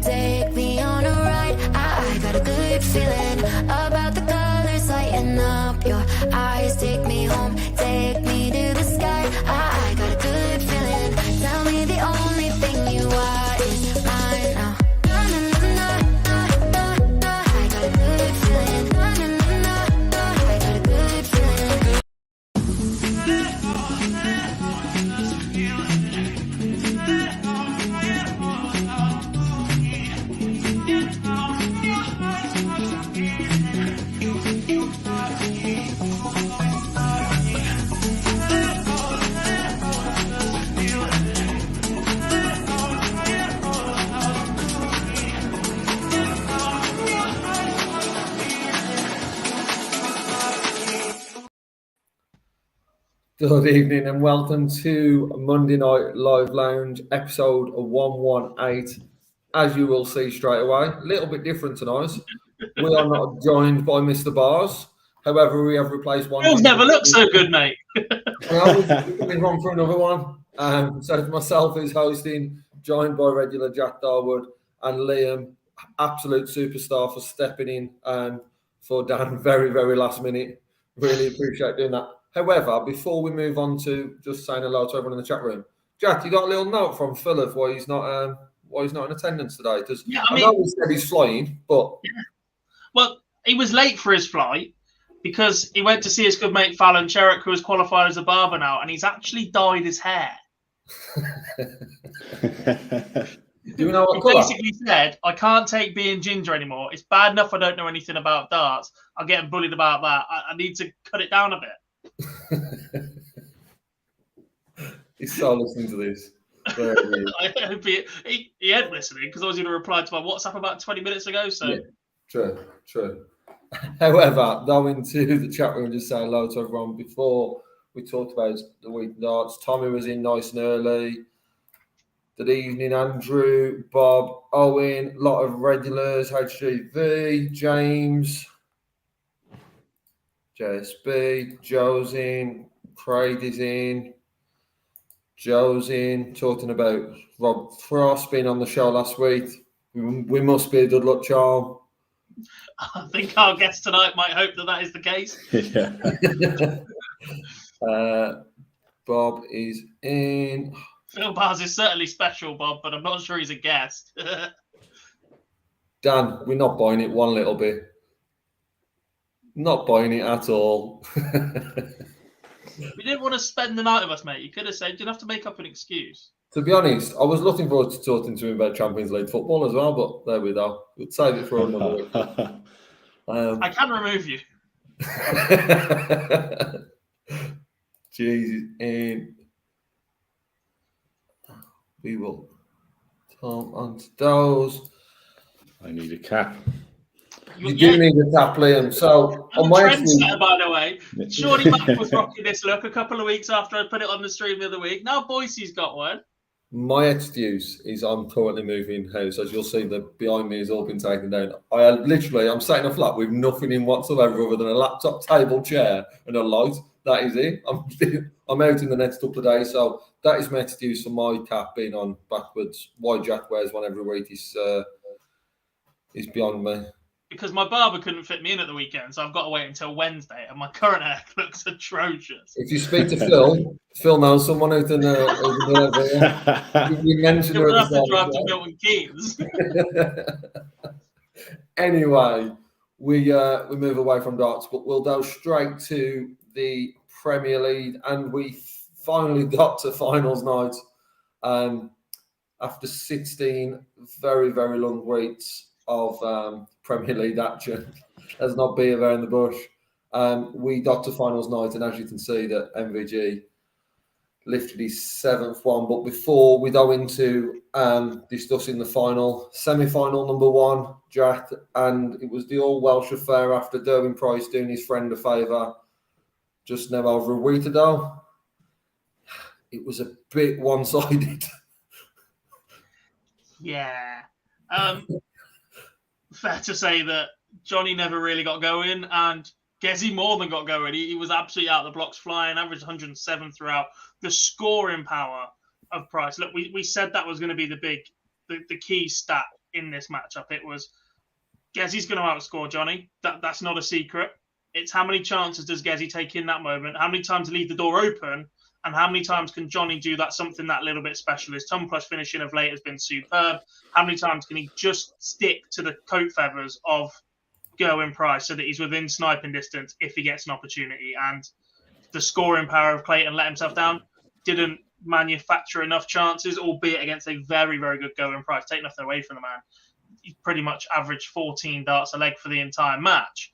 take me on a ride. I got a good feeling about the colors lighting up. Your eyes take me home, take me to the sky. I got a good feeling. Tell me the only thing you are is mine now. Na, na, na, na, na, na. I got a good feeling. Na, na, na, na, na. I got a good feeling. Good evening and welcome to Monday Night Live Lounge episode 118. As you will see straight away, a little bit different tonight. We are not joined by Mr. Bars. However, we have replaced one. Bill's never looked so good, mate. Well, we're coming on for another one. So myself is hosting, joined by regular Jack Darwood and Liam, absolute superstar for stepping in for Dan very, very last minute. Really appreciate doing that. However, before we move on to just saying hello to everyone in the chat room, Jack, you got a little note from Phil of why he's not in attendance today? Because I know he said he's flying, but well, he was late for his flight because he went to see his good mate Fallon Sherrick, who has qualified as a barber now, and he's actually dyed his hair. Do you know what he colour? basically said, I can't take being ginger anymore. It's bad enough I don't know anything about darts. I'm getting bullied about that. I need to cut it down a bit. He's so listening to this. I hope he ain't listening because I was going to reply to my WhatsApp about 20 minutes ago. So yeah, true. However, going to the chat room and just say hello to everyone before we talked about the week in darts. Tommy was in nice and early. Good evening, Andrew, Bob, Owen, a lot of regulars, HGV, James, JSB, Joe's in, Craig is in, Joe's in, talking about Rob Frost being on the show last week. We must be a good luck charm. I think our guest tonight might hope that is the case. Yeah. Bob is in. Phil Bars is certainly special, Bob, but I'm not sure he's a guest. Dan, we're not buying it one little bit. Not buying it at all. We didn't want to spend the night with us, mate. You could have said, you didn't have to make up an excuse. To be honest, I was looking forward to talking to him about Champions League football as well, but there we go. We'll save it for another week. I can remove you. Jesus, and we will come on to those. I need a cap. You do need a tap, Liam. So, I'm on a my trendsetter, by the way. Shorty Mac was rocking this look a couple of weeks after I put it on the stream the other week. Now Boise's got one. My excuse is I'm currently moving house. As you'll see, the behind me has all been taken down. I'm sat in a flat with nothing in whatsoever other than a laptop, table, chair, and a light. That is it. I'm out in the next couple of days, so that is my excuse for my cap being on backwards. Why Jack wears one every week is beyond me. Because my barber couldn't fit me in at the weekend, so I've got to wait until Wednesday, and my current hair looks atrocious. If you speak to Phil knows someone who can you mentioned her. You'll have to drive to Milton Keynes. Anyway, we move away from darts, but we'll go straight to the Premier League, and we finally got to finals night after 16 very, very long weeks of Premier League action. There's not beer there in the bush. We got to finals night, and as you can see, that MvG lifted his 7th one. But before we go into discussing the semi-final number 1, Jack, and it was the all-Welsh affair after Derwin Price doing his friend a favour just now over a week ago. It was a bit one-sided. Yeah. Fair to say that Johnny never really got going, and Gezi more than got going. He was absolutely out of the blocks flying, averaged 107 throughout. The scoring power of Price. Look, we said that was going to be the key stat in this matchup. It was Gezzy's going to outscore Johnny. That's not a secret. It's how many chances does Gezzy take in that moment? How many times leave the door open? And how many times can Johnny do something that little bit special? His tongue plus finishing of late has been superb. How many times can he just stick to the coat feathers of Gerwin Price so that he's within sniping distance if he gets an opportunity? And the scoring power of Clayton let himself down. Didn't manufacture enough chances, albeit against a very, very good Gerwin Price. Take nothing away from the man. He pretty much averaged 14 darts a leg for the entire match.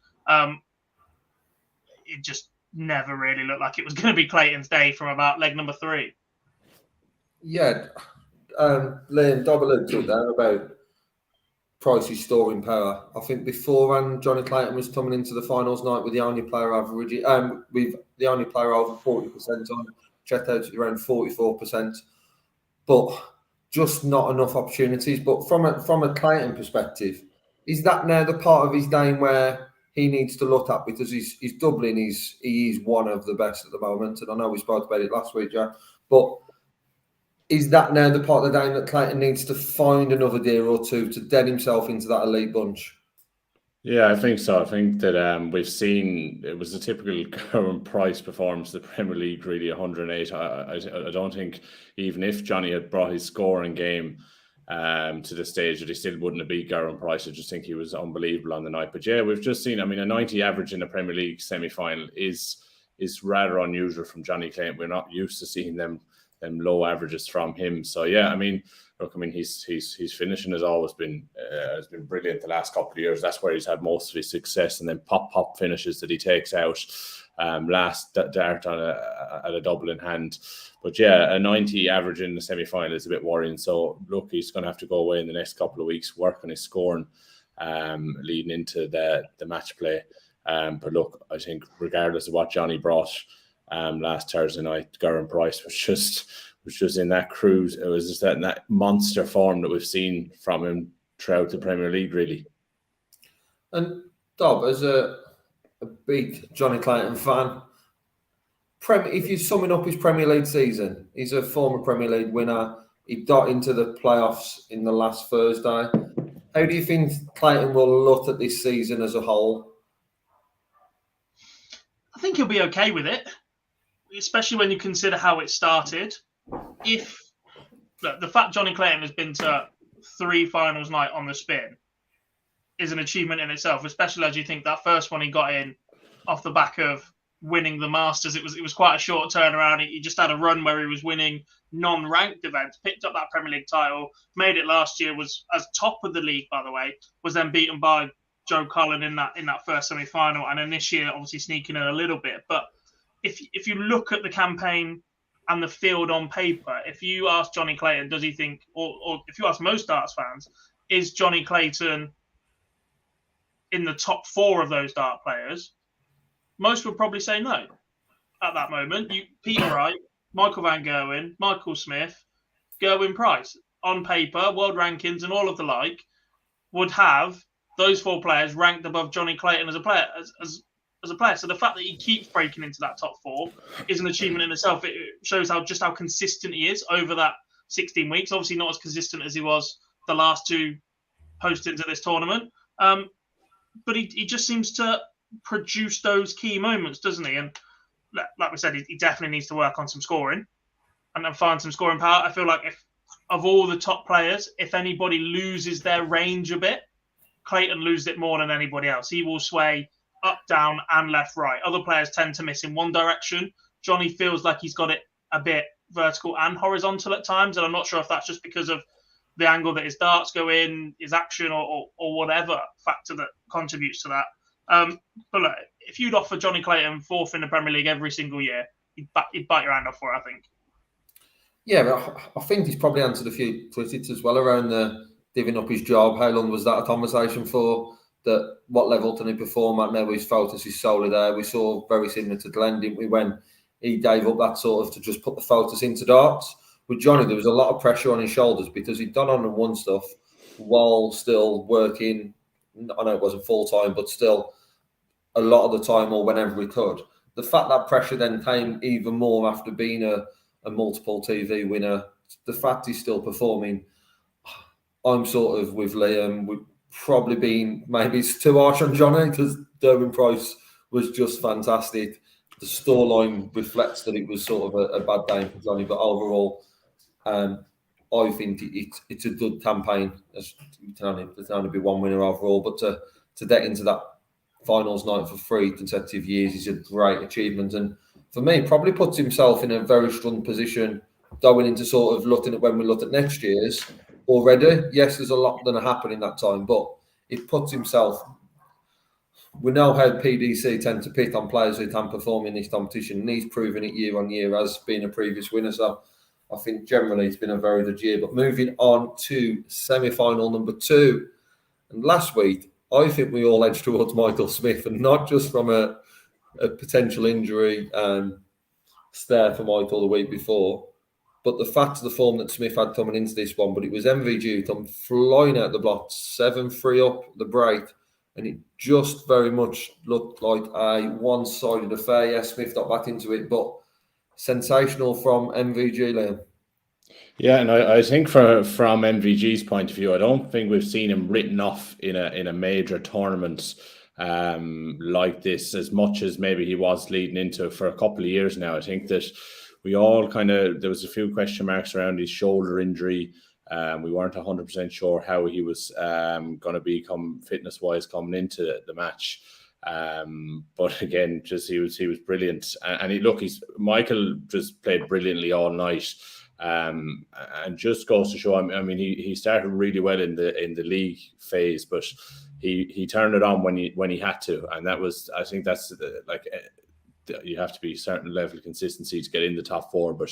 It just never really looked like it was going to be Clayton's day from about leg number 3. Yeah, Liam, double talked there about Price's scoring power. I think beforehand, Johnny Clayton was coming into the finals night with the only player averaging, with the only player over 40% on, checked out at around 44%, but just not enough opportunities. But from a Clayton perspective, is that now the part of his game where he needs to look at, because he's doubling, he is one of the best at the moment, and I know we spoke about it last week, Jack, but is that now the part of the game that Clayton needs to find another deer or two to den himself into that elite bunch? Yeah, I think so. I think that we've seen it was a typical current Price performance, the Premier League, really 108. I don't think even if Johnny had brought his scoring game to the stage that he still wouldn't have beat Gerwin Price. I just think he was unbelievable on the night. But yeah, we've just seen, I mean, a 90 average in a Premier League semi-final is rather unusual from Johnny Clayton. We're not used to seeing them low averages from him. So yeah, I mean, look, I mean, his finishing has always been brilliant the last couple of years. That's where he's had most of his success, and then pop finishes that he takes out. Last dart at a double in hand. But yeah, a 90 average in the semi-final is a bit worrying. So look, he's going to have to go away in the next couple of weeks, work on his scoring, leading into the match play. But look, I think regardless of what Johnny brought last Thursday night, Gerwin Price was just in that cruise. It was just in that monster form that we've seen from him throughout the Premier League, really. And Dob, as a big Johnny Clayton fan, if you're summing up his Premier League season, he's a former Premier League winner. He got into the playoffs in the last Thursday. How do you think Clayton will look at this season as a whole? I think he'll be okay with it, especially when you consider how it started. If the fact Johnny Clayton has been to 3 finals night on the spin is an achievement in itself, especially as you think that first one he got in off the back of winning the Masters. It was quite a short turnaround. He just had a run where he was winning non-ranked events, picked up that Premier League title, made it last year, was as top of the league, by the way, was then beaten by Joe Cullen in that first semi-final, and then this year obviously sneaking in a little bit. But if you look at the campaign and the field on paper, if you ask Johnny Clayton, does he think, or if you ask most darts fans, is Johnny Clayton in the top 4 of those dart players? Most would probably say no at that moment. Peter Wright, Michael Van Gerwen, Michael Smith, Gerwin Price, on paper, world rankings and all of the like, would have those 4 players ranked above Johnny Clayton as a player. As a player. So the fact that he keeps breaking into that top 4 is an achievement in itself. It shows how consistent he is over that 16 weeks. Obviously not as consistent as he was the last 2 postings of this tournament. But he just seems to produce those key moments, doesn't he? And like we said, he definitely needs to work on some scoring and then find some scoring power. I feel like if of all the top players, if anybody loses their range a bit, Clayton loses it more than anybody else. He will sway up, down, and left, right. Other players tend to miss in one direction. Johnny feels like he's got it a bit vertical and horizontal at times, and I'm not sure if that's just because of the angle that his darts go in, his action, or whatever factor that contributes to that. But look, if you'd offer Johnny Clayton 4th in the Premier League every single year, he'd bite your hand off for it, I think. Yeah, but I think he's probably answered a few tweets as well around the giving up his job. How long was that a conversation for? That what level can he perform at now? His focus is solely there. We saw very similar to Glenn, didn't we, when he gave up that sort of to just put the focus into darts. With Johnny, there was a lot of pressure on his shoulders because he'd done on and won stuff while still working. I know it wasn't full time, but still a lot of the time or whenever he could. The fact that pressure then came even more after being a multiple TV winner, the fact he's still performing, I'm sort of with Liam. We've probably been, maybe it's too harsh on Johnny, because Derwin Price was just fantastic. The storyline reflects that it was sort of a bad day for Johnny, but overall, I think it's a good campaign. There's only be one winner overall, but to get into that finals night for 3 consecutive years is a great achievement, and for me, probably puts himself in a very strong position going into sort of looking at when we look at next year's already. Yes, there's a lot going to happen in that time, but it puts himself. We know how PDC tend to pick on players who can perform in this competition, and he's proven it year on year as being a previous winner. So I think generally it's been a very good year. But moving on to semi-final number 2, and last week I think we all edged towards Michael Smith, and not just from a potential injury stare for Michael the week before, but the fact of the form that Smith had coming into this one. But it was MvG who come flying out the blocks, 7-3 up the break, and it just very much looked like a one-sided affair. Yes, Smith got back into it, but sensational from MvG, Liam. Yeah, and I think from MvG's point of view, I don't think we've seen him written off in a major tournament like this as much as maybe he was leading into for a couple of years now. I think that we all there was a few question marks around his shoulder injury. We weren't 100% sure how he was going to become fitness-wise coming into the match. But again, just he was brilliant, and Michael just played brilliantly all night, and just goes to show. I mean, he started really well in the league phase, but he turned it on when he had to, and that was, I think that's you have to be a certain level of consistency to get in the top 4, but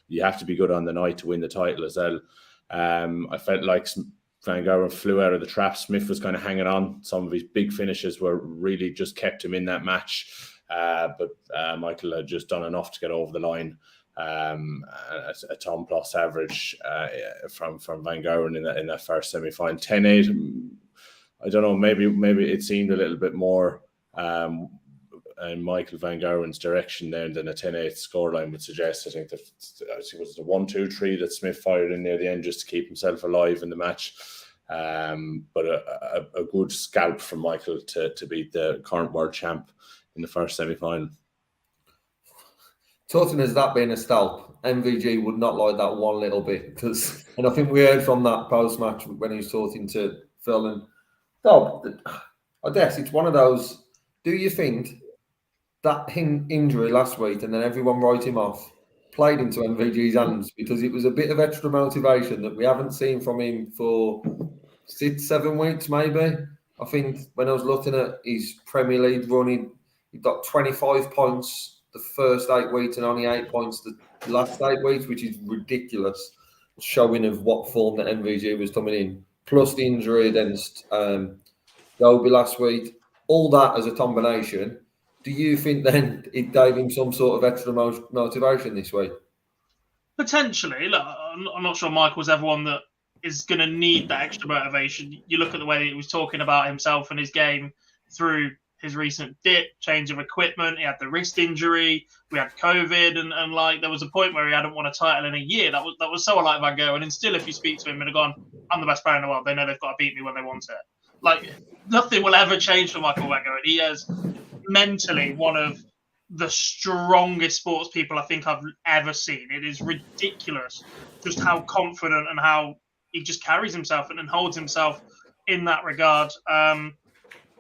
you have to be good on the night to win the title as well. I felt like Van Gogh flew out of the trap. Smith was kind of hanging on. Some of his big finishes were really just kept him in that match. But Michael had just done enough to get over the line. A Tom plus average from Van Gogh in that first semi-final. 10-8. I don't know, maybe it seemed a little bit more in Michael Van Goghen's direction there than a 10-8 scoreline would suggest. I think that it was the 1-2-3 that Smith fired in near the end just to keep himself alive in the match. But a good scalp from Michael to beat the current world champ in the first semi-final. Talking as that being a scalp, MvG would not like that one little bit, and I think we heard from that post-match when he was talking to Phil and Dob. I guess it's one of those. Do you think that injury last week, and then everyone wrote him off, played into MvG's hands, because it was a bit of extra motivation that we haven't seen from him for 6-7 weeks, maybe? I think when I was looking at his Premier League run, he got 25 points the first 8 weeks and only 8 points the last 8 weeks, which is ridiculous, showing of what form that MvG was coming in, plus the injury against Gobi last week. All that as a combination. Do you think then it gave him some sort of extra motivation this week? Potentially. Look, I'm not sure Michael's everyone that is going to need that extra motivation. You look at the way that he was talking about himself and his game through his recent dip, change of equipment. He had the wrist injury. We had COVID, and like there was a point where he hadn't won a title in a year. That was so unlike Van Gogh. And still, if you speak to him and have gone, "I'm the best player in the world," they know they've got to beat me when they want it. Like nothing will ever change for Michael Van Gogh. And he has mentally one of the strongest sports people I think I've ever seen. It is ridiculous just how confident and how he just carries himself and holds himself in that regard.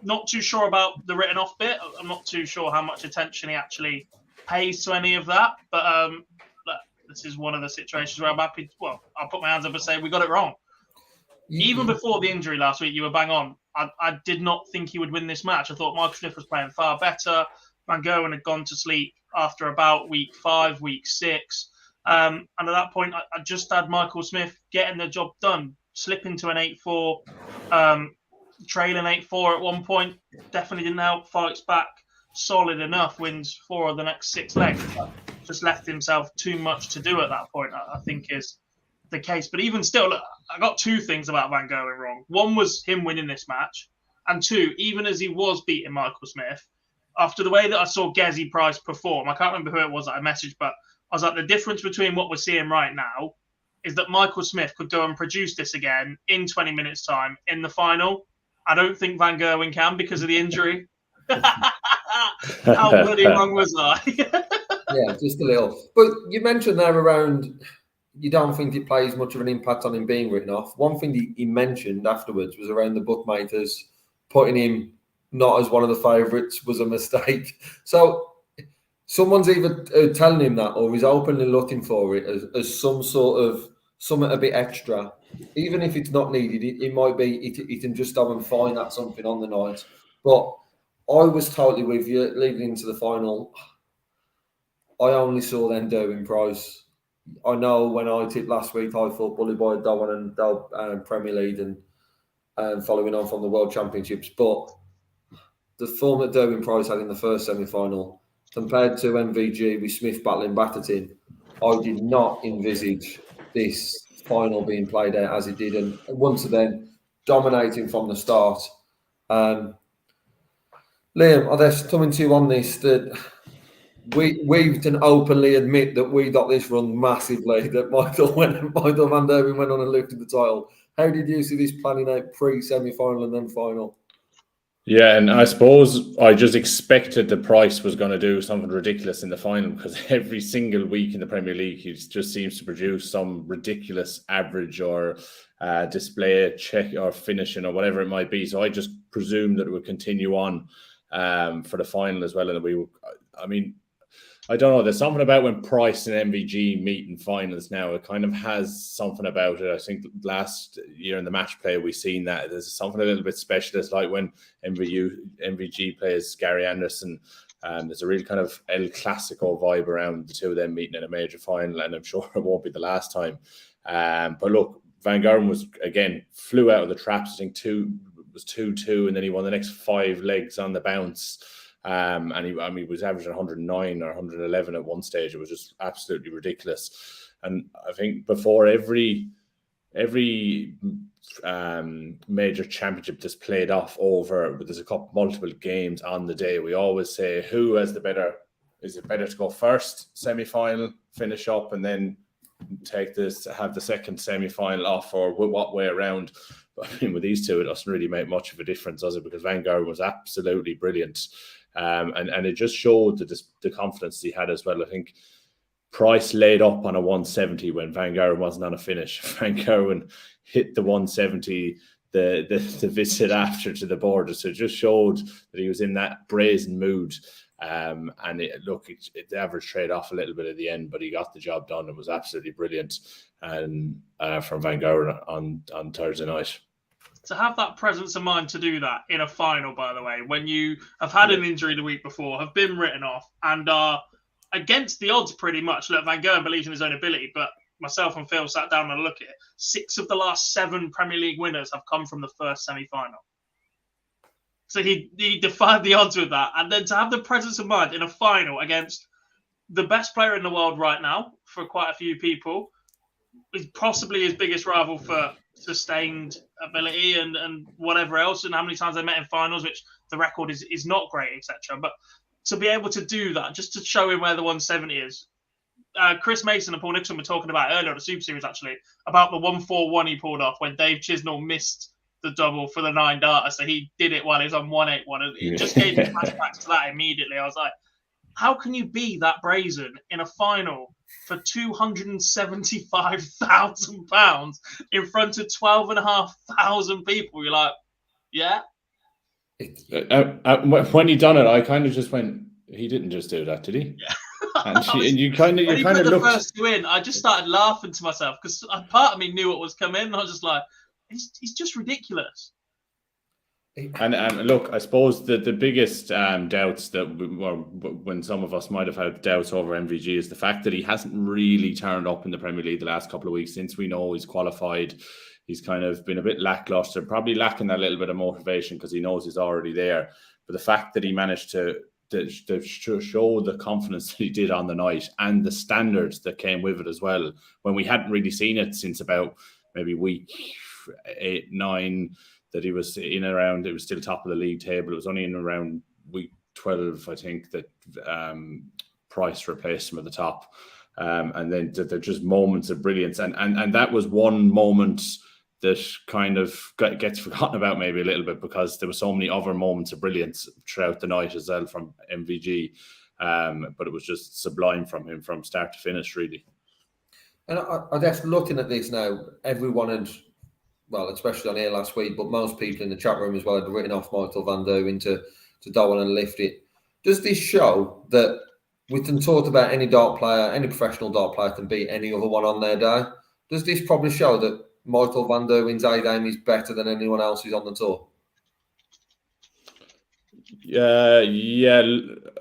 Not too sure about the written off bit. I'm not too sure how much attention he actually pays to any of that. But this is one of the situations where I'm happy. Well, I'll put my hands up and say we got it wrong. Even before the injury last week, you were bang on. I did not think he would win this match. I thought Michael Smith was playing far better. Van Gogh had gone to sleep after about week 5, week 6. And at that point, I just had Michael Smith getting the job done, slipping to an 8-4, trailing 8-4 at one point. Definitely didn't help. Fights back solid enough, wins 4 of the next 6 legs. Just left himself too much to do at that point, I think is the case. But even still, look, I got 2 things about Van Gogh wrong. One was him winning this match. And 2, even as he was beating Michael Smith, after the way that I saw Gezi Price perform, I can't remember who it was that I messaged, but I was like, the difference between what we're seeing right now is that Michael Smith could go and produce this again in 20 minutes' time in the final. I don't think Van Gerwen can because of the injury. How bloody wrong was I? Yeah, just a little. But you mentioned there around, you don't think it plays much of an impact on him being written off. One thing he mentioned afterwards was around the bookmakers putting him not as one of the favourites was a mistake. So someone's either telling him that, or he's openly looking for it as some sort of something a bit extra. Even if it's not needed, it might be, he can just go and find that something on the night. But I was totally with you leading into the final. I only saw them doing Price. I know when I tipped last week, I thought Bully Boy would go on and Premier League and following on from the World Championships. But the form that Derwin Price had in the first semi-final, compared to MvG with Smith battling Batterton, I did not envisage this final being played out as it did. And once again, dominating from the start. Liam, I guess coming to you on this, that we can openly admit that we got this run massively, that Michael Van Derwin went on and lifted the title. How did you see this planning out pre-semi-final and then final? Yeah, and I suppose I just expected the Price was going to do something ridiculous in the final, because every single week in the Premier League, he just seems to produce some ridiculous average or display, check or finishing or whatever it might be. So I just presumed that it would continue on for the final as well. And I don't know. There's something about when Price and MvG meet in finals now. It kind of has something about it. I think last year in the match play, we've seen that. There's something a little bit special. It's like when MvG plays Gary Anderson. There's a real kind of El Clasico vibe around the two of them meeting in a major final, and I'm sure it won't be the last time. But look, Van Gerwen was, again, flew out of the traps. I think 2-2, and then he won the next 5 legs on the bounce. And he was averaging 109 or 111 at one stage. It was just absolutely ridiculous. And I think before every major championship that's played off over, there's multiple games on the day, we always say, who has the better? Is it better to go first semi-final, finish up, and then have the second semi-final off, or what way around? But I mean, with these two, it doesn't really make much of a difference, does it? Because Van Gerwen was absolutely brilliant. And it just showed the confidence he had as well. I think Price laid up on a 170 when Van Gerwen wasn't on a finish. Van Gerwen hit the 170 the visit after to the border. So it just showed that he was in that brazen mood. And the average trade off a little bit at the end, but he got the job done. It was absolutely brilliant. And from Van Gerwen on Thursday night. To have that presence of mind to do that in a final, by the way, when you have had an injury the week before, have been written off, and are against the odds pretty much. Look, Van Gerwen believes in his own ability, but myself and Phil sat down and looked at it. 6 of the last 7 Premier League winners have come from the first semi-final. So he defied the odds with that. And then to have the presence of mind in a final against the best player in the world right now, for quite a few people, is possibly his biggest rival for sustained ability and whatever else, and how many times they met in finals, which the record is not great, etc. But to be able to do that, just to show him where the 170 is. Chris Mason and Paul Nicholson were talking about earlier on the Super Series, actually, about the 141 he pulled off when Dave Chisnell missed the double for the 9 darter. So he did it while he was on 181, and it just gave me flashbacks to that immediately. I was like, how can you be that brazen in a final for £275,000 in front of 12,500 people? You're like, yeah. When he done it, I kind of just went, he didn't just do that, did he? Yeah. And you kind of looked. The first 2 in, I just started laughing to myself because part of me knew what was coming. And I was just like, he's just ridiculous. And look, I suppose the biggest doubts that when some of us might have had doubts over MvG is the fact that he hasn't really turned up in the Premier League the last couple of weeks since we know he's qualified. He's kind of been a bit lackluster, probably lacking that little bit of motivation because he knows he's already there. But the fact that he managed to show the confidence that he did on the night and the standards that came with it as well, when we hadn't really seen it since about maybe week 8, 9, that he was in around, it was still top of the league table. It was only in around week 12, I think, that Price replaced him at the top. And then they're just moments of brilliance. And that was one moment that kind of gets forgotten about maybe a little bit, because there were so many other moments of brilliance throughout the night as well from MvG. But it was just sublime from him from start to finish, really. And I guess looking at this now, everyone had, well, especially on here last week, but most people in the chat room as well had written off Michael van Dooyen to Darwin and lift it. Does this show that we can talk about any dart player, any professional dart player can beat any other one on their day? Does this probably show that Michael van Dooyen's A game is better than anyone else's on the tour? Yeah.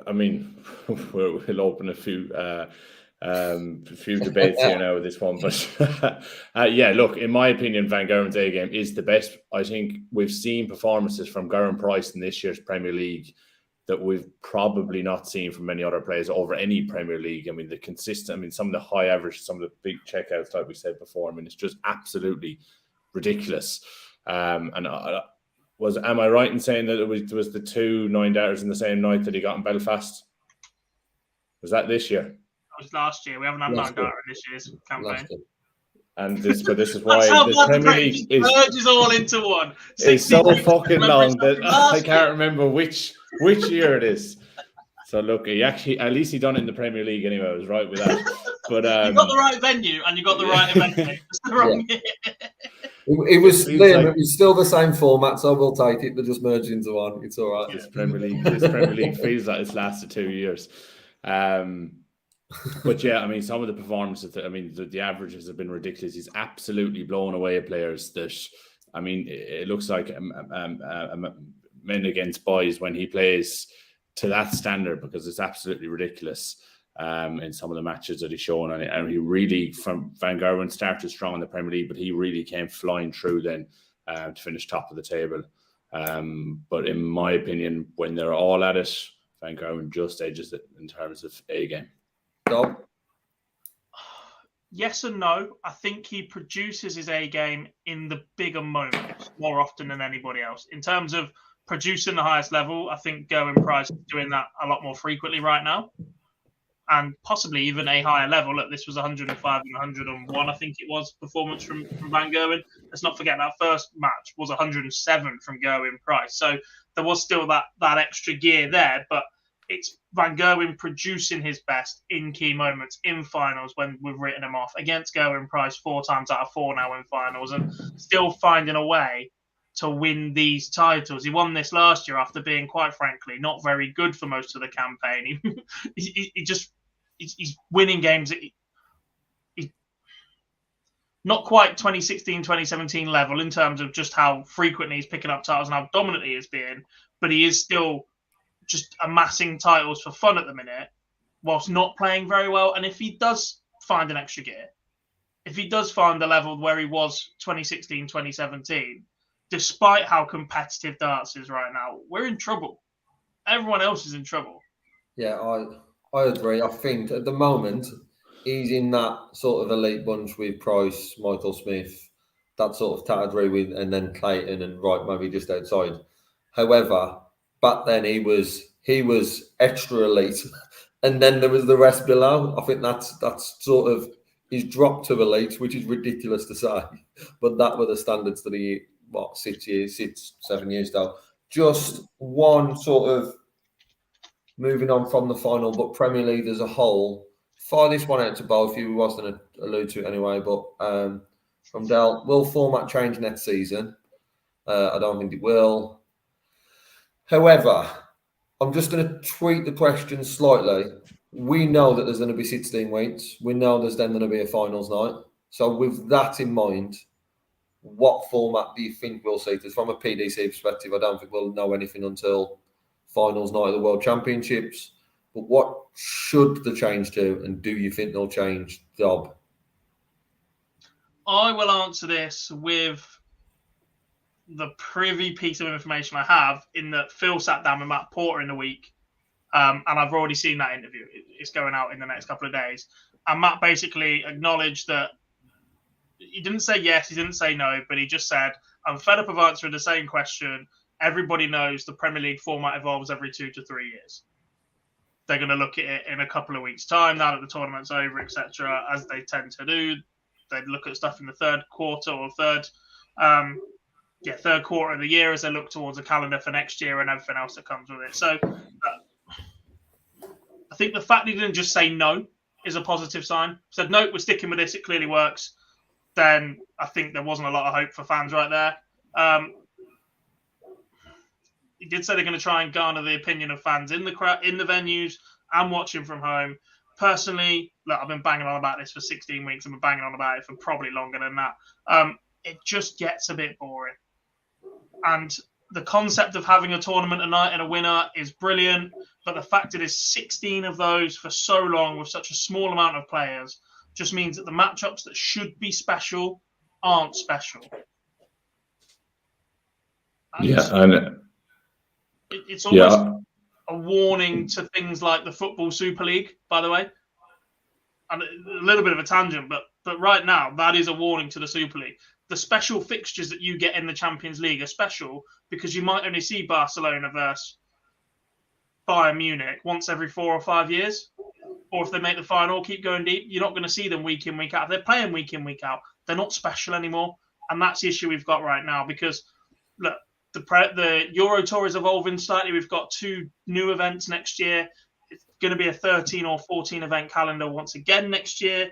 I mean, we'll open a few debates here now with this one, but yeah, look, in my opinion, Van Gerwen's A game is the best. I think we've seen performances from Gerwen Price in this year's Premier League that we've probably not seen from many other players over any Premier League. I mean, some of the high average, some of the big checkouts, like we said before, I mean, it's just absolutely ridiculous. Am I right in saying that it was the 2 9-darters in the same night that he got in Belfast? Was that this year? That was last year. We haven't had 9-darter in this year's campaign. And this is why the Premier League merges all into one. It's so fucking long that I can't remember which year it is. So look, at least he done it in the Premier League anyway. I was right with that. But you got the right venue and you got the right event. It's the wrong year. It was still the same format, so we'll take it. They just merged into one. It's all right. This Premier League feels like it's lasted 2 years. But yeah, I mean, some of the performances, the averages have been ridiculous. He's absolutely blown away at players that, I mean, it looks like men against boys when he plays to that standard, because it's absolutely ridiculous in some of the matches that he's shown. And he really, from Van Gerwen, started strong in the Premier League, but he really came flying through then to finish top of the table. But in my opinion, when they're all at it, Van Gerwen just edges it in terms of A game. Dom? Yes and no. I think he produces his A game in the bigger moments more often than anybody else. In terms of producing the highest level, I think Gerwen Price is doing that a lot more frequently right now. And possibly even a higher level. Look, this was 105 and 101, I think it was, performance from Van Gerwen. Let's not forget that first match was 107 from Gerwen Price. So there was still that extra gear there, but it's Van Gerwen producing his best in key moments, in finals when we've written him off, against Gerwen Price 4 times out of 4 now in finals, and still finding a way to win these titles. He won this last year after being, quite frankly, not very good for most of the campaign. He's winning games. He's not quite 2016, 2017 level in terms of just how frequently he's picking up titles and how dominant he is being, but he is still just amassing titles for fun at the minute, whilst not playing very well. And if he does find an extra gear, if he does find the level where he was 2016, 2017, despite how competitive darts is right now, we're in trouble. Everyone else is in trouble. Yeah, I agree. I think at the moment, he's in that sort of elite bunch with Price, Michael Smith, that sort of category with, and then Clayton and Wright maybe just outside. However, back then he was extra elite, and then there was the rest below. I think that's sort of, he's dropped to elite, which is ridiculous to say, but that were the standards that he 7 years ago. Just one sort of moving on from the final, but Premier League as a whole. Fire this one out to both of you. We was going to allude to it anyway, but from Del, will format change next season? I don't think it will. However, I'm just going to tweak the question slightly. We know that there's going to be 16 weeks. We know there's then going to be a finals night. So with that in mind, what format do you think we'll see? Because from a PDC perspective, I don't think we'll know anything until finals night of the World Championships. But what should the change to, and do you think they'll change, Dob? I will answer this with the privy piece of information I have, in that Phil sat down with Matt Porter in the week, and I've already seen that interview. It's going out in the next couple of days. And Matt basically acknowledged that he didn't say yes, he didn't say no, but he just said, I'm fed up of answering the same question. Everybody knows the Premier League format evolves every 2 to 3 years. they're going to look at it in a couple of weeks' time, now that the tournament's over, etc., as they tend to do. They'd look at stuff in the third quarter of the year as they look towards a calendar for next year and everything else that comes with it. So I think the fact he didn't just say no is a positive sign. Said, no, we're sticking with this, it clearly works. Then I think there wasn't a lot of hope for fans right there. He did say they're going to try and garner the opinion of fans in the venues and watching from home. Personally, look, I've been banging on about this for 16 weeks. I've been banging on about it for probably longer than that. It just gets a bit boring. And the concept of having a tournament a night and a winner is brilliant, but the fact it is 16 of those for so long with such a small amount of players just means that the matchups that should be special aren't special. And it's almost a warning to things like the Football Super League, by the way. And a little bit of a tangent, but right now, that is a warning to the Super League. The special fixtures that you get in the Champions League are special because you might only see Barcelona versus Bayern Munich once every 4 or 5 years. Or if they make the final, keep going deep, you're not going to see them week in, week out. If they're playing week in, week out, they're not special anymore. And that's the issue we've got right now because, look, the Euro Tour is evolving slightly. We've got 2 new events next year. It's going to be a 13 or 14 event calendar once again next year.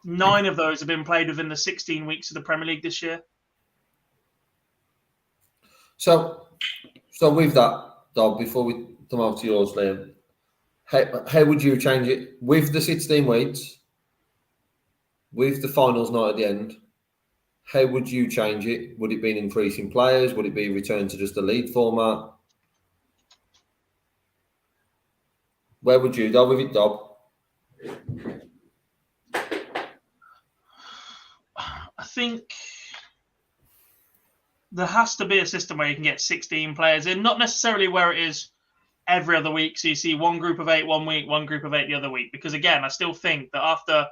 9 of those have been played within the 16 weeks of the Premier League this year. So with that, Dob, before we come over to yours, Liam, how would you change it with the 16 weeks, with the finals night at the end? How would you change it? Would it be an increase in players? Would it be a return to just a league format? Where would you go with it, Dob? I think there has to be a system where you can get 16 players in, not necessarily where it is every other week. So you see one group of 8 one week, one group of 8 the other week. Because again, I still think that after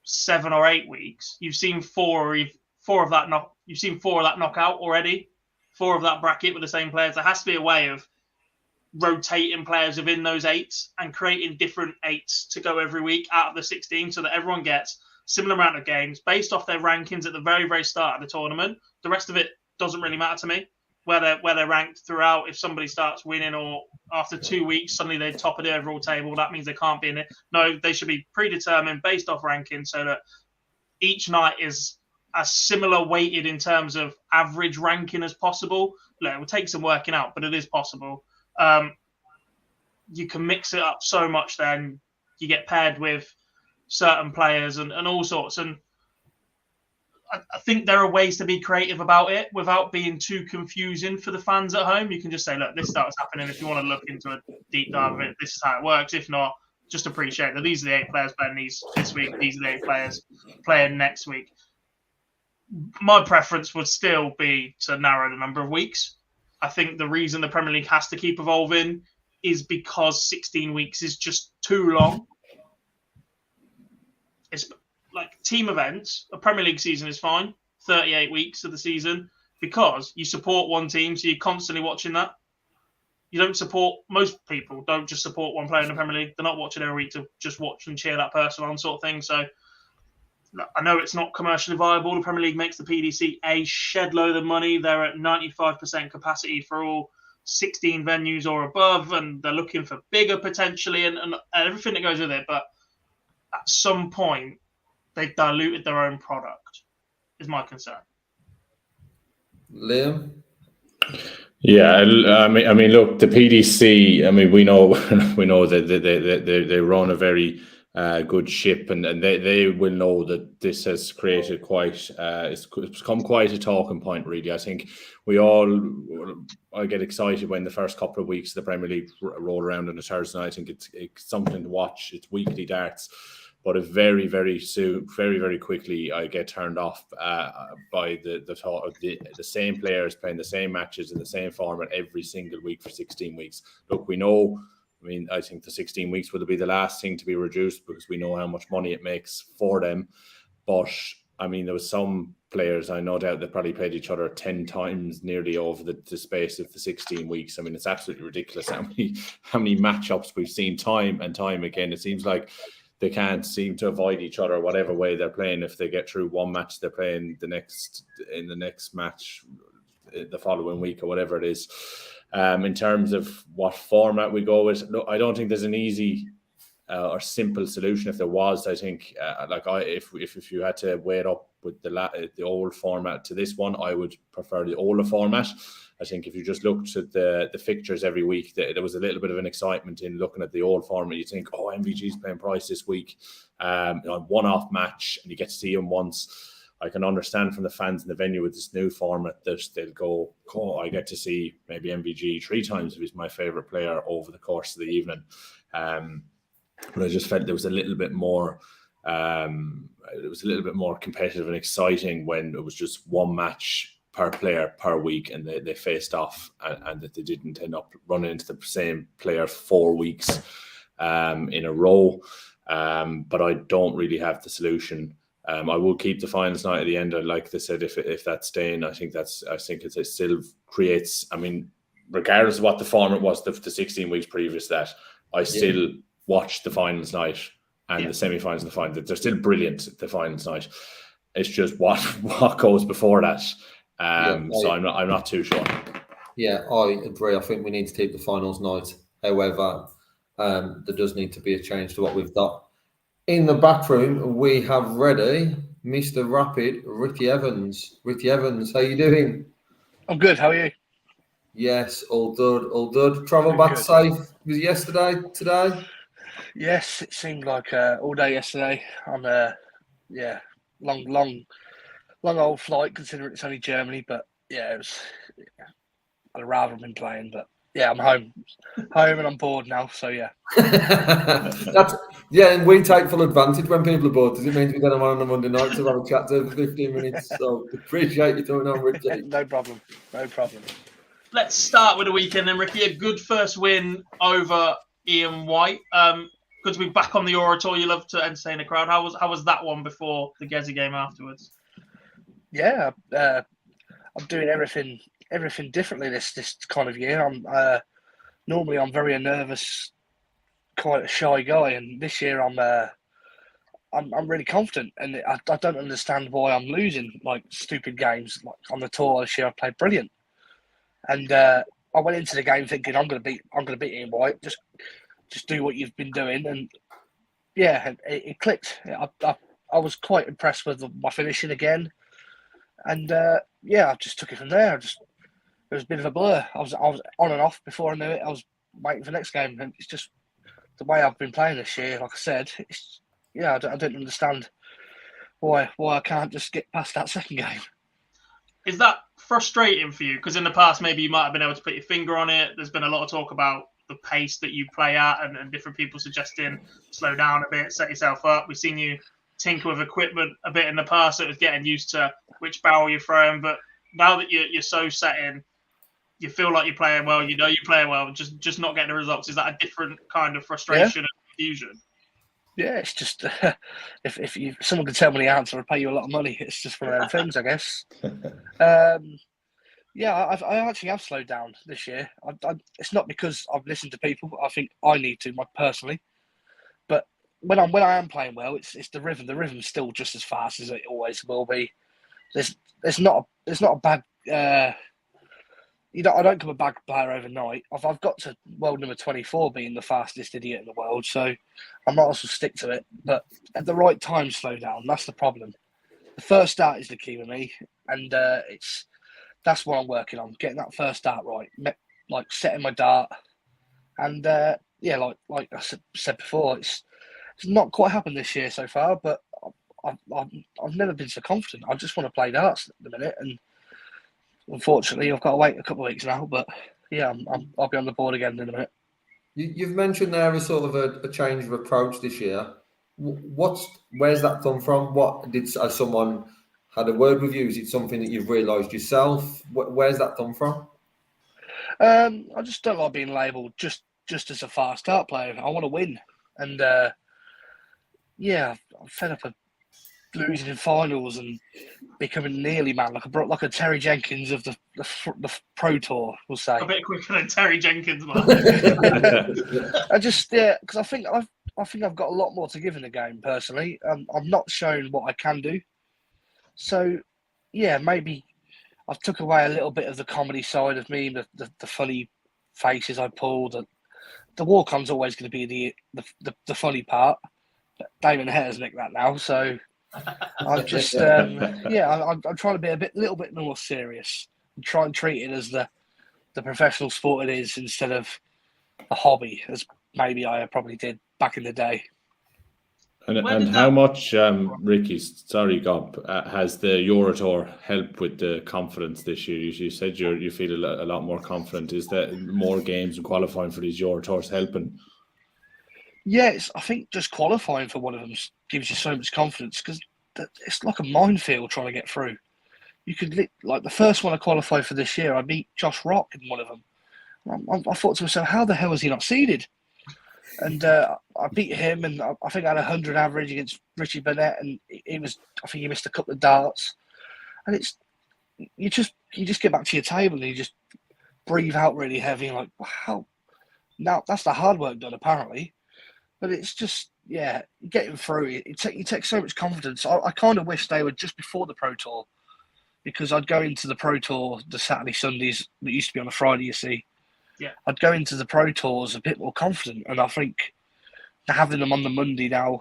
7 or 8 weeks, you've seen four of that knockout already, 4 of that bracket with the same players. There has to be a way of rotating players within those 8s and creating different 8s to go every week out of the 16 so that everyone gets similar amount of games based off their rankings at the very, very start of the tournament. The rest of it doesn't really matter to me, where they're ranked throughout. If somebody starts winning or after 2 weeks, suddenly they top of the overall table, that means they can't be in it. No, they should be predetermined based off rankings so that each night is as similar weighted in terms of average ranking as possible. Look, it will take some working out, but it is possible. You can mix it up so much then. You get paired with certain players and all sorts. And I think there are ways to be creative about it without being too confusing for the fans at home. You can just say, look, this starts happening. If you want to look into a deep dive of it, this is how it works. If not, just appreciate that these are the 8 players playing this week. These are the 8 players playing next week. My preference would still be to narrow the number of weeks. I think the reason the Premier League has to keep evolving is because 16 weeks is just too long. It's like team events. A Premier League season is fine, 38 weeks of the season, because you support one team, so you're constantly watching that. You don't support, most people don't just support one player in the Premier League. They're not watching every week to just watch and cheer that person on, sort of thing. So I know it's not commercially viable. The Premier League makes the PDC a shed load of money. They're at 95% capacity for all 16 venues or above, and they're looking for bigger potentially and everything that goes with it. But at some point, they've diluted their own product, is my concern. Liam? Yeah, I mean, look, the PDC. I mean, we know that they run a very good ship, and they will know that this has created quite. It's become quite a talking point, really. I think I get excited when the first couple of weeks of the Premier League roll around on a Thursday night. I think it's something to watch. It's weekly darts. But very, very soon, very, very quickly, I get turned off by the thought of the same players playing the same matches in the same format every single week for 16 weeks. Look, we know, I mean, I think the 16 weeks would be the last thing to be reduced because we know how much money it makes for them. But, I mean, there was some players. I no doubt they probably played each other 10 times nearly over the space of the 16 weeks. I mean, it's absolutely ridiculous how many matchups we've seen time and time again. It seems like they can't seem to avoid each other, whatever way they're playing. If they get through one match, they're playing the next match the following week or whatever it is. In terms of what format we go with, no, I don't think there's an easy or simple solution. If there was, I think if you had to weigh it up with the old format to this one, I would prefer the older format. I think if you just looked at the fixtures every week, there was a little bit of an excitement in looking at the old format. You think, oh, MvG's playing Price this week, one-off match, and you get to see him once. I can understand from the fans in the venue with this new format that they'll go, oh, I get to see maybe MvG 3 times if he's my favourite player over the course of the evening. But I just felt there was a little bit more competitive and exciting when it was just one match per player per week and they faced off, and that they didn't end up running into the same player 4 weeks in a row. But I don't really have the solution. I will keep the finals night at the end. Like they said, if that's staying, I think it still creates. I mean, regardless of what the format was, the 16 weeks previous that, I still watch the finals night and the semi-finals and the final. They're still brilliant. The finals night. It's just what goes before that. So I'm not too sure. Yeah, I agree. I think we need to keep the finals night. However, there does need to be a change to what we've got. In the back room, we have ready Mr. Rapid, Ricky Evans. Ricky Evans, how you doing? I'm good. How are you? Yes, all good, all good. Travel back safe. Was it yesterday, today? Yes, it seemed like all day yesterday. On long old flight, considering it's only Germany. But yeah, it was. I'd rather have been playing, but yeah, I'm home and I'm bored now. So yeah. And we take full advantage when people are bored. Does it mean we get them on a Monday night to have a chat for 15 minutes? So appreciate you coming on, Ricky. No problem. Let's start with the weekend then, Ricky. A good first win over Ian White. Good to be back on the Orator. You love to entertain the crowd. How was that one before the Gezi game afterwards? Yeah, I'm doing everything differently this kind of year. I'm normally very nervous, quite a shy guy, and this year I'm really confident, and I don't understand why I'm losing like stupid games. Like on the tour this year, I played brilliant, and I went into the game thinking I'm going to beat Ian White. Just do what you've been doing, and yeah, it clicked. I was quite impressed with my finishing again, and I just took it from there. It was a bit of a blur. I was on and off before I knew it. I was waiting for the next game, and it's just the way I've been playing this year. Like I said, I don't understand why I can't just get past that second game. Is that frustrating for you? Because in the past, maybe you might have been able to put your finger on it. There's been a lot of talk about the pace that you play at, and different people suggesting slow down a bit, set yourself up. We've seen you tinker with equipment a bit in the past, so it was getting used to which barrel you're throwing. But now that you're so set in, you feel like you're playing well. You know you're playing well. Just not getting the results. Is that a different kind of frustration and confusion? Yeah, it's just if someone could tell me the answer, I'd pay you a lot of money. It's just one of those things, I guess. I actually have slowed down this year. It's not because I've listened to people. I think I need to, personally. But when I am playing well, it's the rhythm. The rhythm's still just as fast as it always will be. There's not a bad. I don't become a bad player overnight. I've got to world number 24 being the fastest idiot in the world, so I might as well stick to it. But at the right time, slow down. That's the problem. The first start is the key with me, and that's what I'm working on, getting that first start right, like setting my dart. And like I said before, it's not quite happened this year so far, but I've never been so confident. I just want to play darts at the minute, and unfortunately, I've got to wait a couple of weeks now. But yeah, I'll be on the board again in a minute. You've mentioned there a sort of a change of approach this year. Where's that come from? What did someone had a word with you? Is it something that you've realised yourself? Where's that come from? I just don't like being labelled just as a fast start player. I want to win, and I'm fed up of losing in finals and becoming nearly man, like a Terry Jenkins of the Pro Tour, we'll say. A bit quicker than Terry Jenkins, man. I just because I think I've got a lot more to give in the game personally. I've not shown what I can do, so yeah, maybe I've took away a little bit of the comedy side of me, the funny faces I pulled. The walk-on's always going to be the funny part. Damon Hare's nicked that now, so I'm just I'm trying to be a little bit more serious and try and treat it as the professional sport it is instead of a hobby, as maybe I probably did back in the day. And how much, Ricky, sorry, Gob, has the Euro Tour helped with the confidence this year? You said you feel a lot more confident. Is that more games and qualifying for these Euro Tours helping? Yes, I think just qualifying for one of them gives you so much confidence because it's like a minefield trying to get through. You could, like the first one I qualified for this year, I beat Josh Rock in one of them. I thought to myself, how the hell is he not seeded? And I beat him, and I think I had 100 average against Richie Burnett, and I think he missed a couple of darts. And you just get back to your table and you just breathe out really heavy, like, wow, now that's the hard work done apparently. But it's just, yeah, getting through it. You take so much confidence. I kind of wish they were just before the Pro Tour, because I'd go into the Pro Tour the Saturday, Sundays that used to be on a Friday, you see. Yeah. I'd go into the Pro Tours a bit more confident, and I think having them on the Monday now,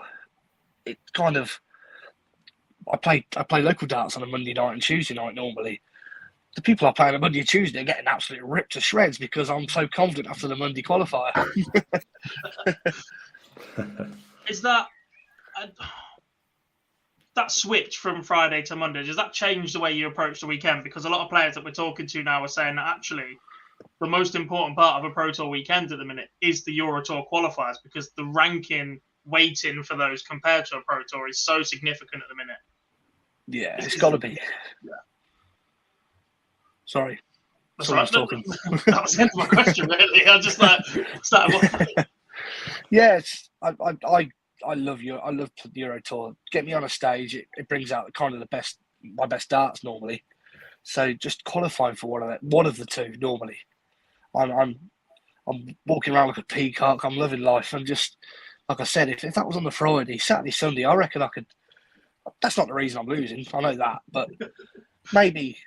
it kind of. I play local darts on a Monday night and Tuesday night normally. The people I play on a Monday and Tuesday are getting absolutely ripped to shreds because I'm so confident after the Monday qualifier. Is that switch from Friday to Monday, does that change the way you approach the weekend? Because a lot of players that we're talking to now are saying that actually the most important part of a Pro Tour weekend at the minute is the Euro Tour qualifiers, because the ranking weighting for those compared to a Pro Tour is so significant at the minute. Yeah, it's got to be. Yeah. Sorry. That's right. Talking. That was the end of my question, really. I just started. Yes, I love you. I love the Euro Tour. Get me on a stage, it brings out kind of my best darts normally. So just qualifying for one of the two normally. I'm walking around like a peacock. I'm loving life. I'm just, like I said, if that was on the Friday, Saturday, Sunday, I reckon I could. That's not the reason I'm losing. I know that, but maybe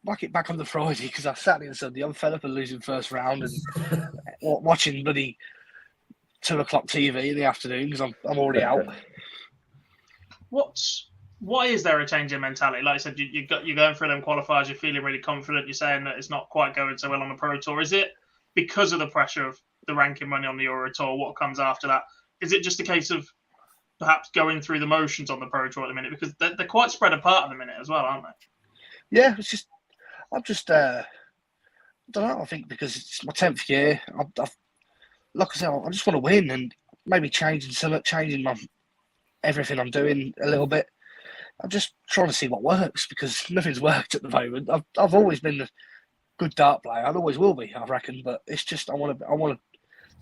whack it back on the Friday, because Saturday and Sunday I'm fed up of losing first round and watching bloody 2 o'clock TV in the afternoon because I'm already out. Why is there a change in mentality? Like I said, you're going through them qualifiers, you're feeling really confident, you're saying that it's not quite going so well on the Pro Tour. Is it because of the pressure of the ranking money on the Euro Tour, what comes after that? Is it just a case of perhaps going through the motions on the Pro Tour at the minute? Because they're quite spread apart at the minute as well, aren't they? Yeah, I don't know, I think because it's my 10th year, like I said, I just want to win and maybe changing my everything I'm doing a little bit. I'm just trying to see what works because nothing's worked at the moment. I've always been a good dart player. I always will be, I reckon. But it's just I want to.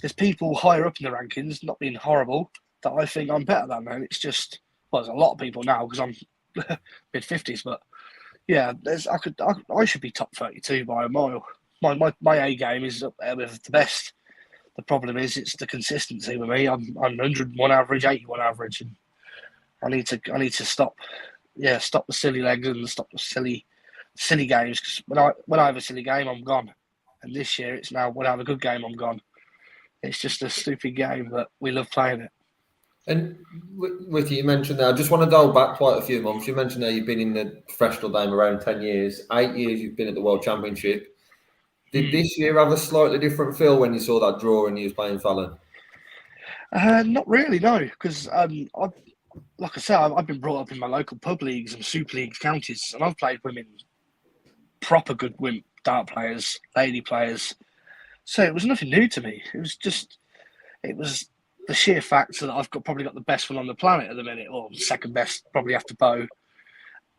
There's people higher up in the rankings, not being horrible, that I think I'm better than. And it's just there's a lot of people now because I'm mid-50s. But yeah, I should be top 32 by a mile. My A game is up there with the best. The problem is it's the consistency with me. I'm 101 average, 81 average, and I need to stop the silly legs and stop the silly games. Because when I have a silly game, I'm gone. And this year it's now when I have a good game, I'm gone. It's just a stupid game, but we love playing it. And with you mentioned that, I just want to dial back quite a few months. You mentioned that you've been in the professional game around 10 years. 8 years you've been at the World Championship. Did this year have a slightly different feel when you saw that draw and you was playing Fallon? Not really, no. Because like I said, I've been brought up in my local pub leagues and super leagues counties, and I've played women, proper good women dart players, lady players. So it was nothing new to me. It was the sheer fact that I've probably got the best one on the planet at the minute, or second best, probably after Bo.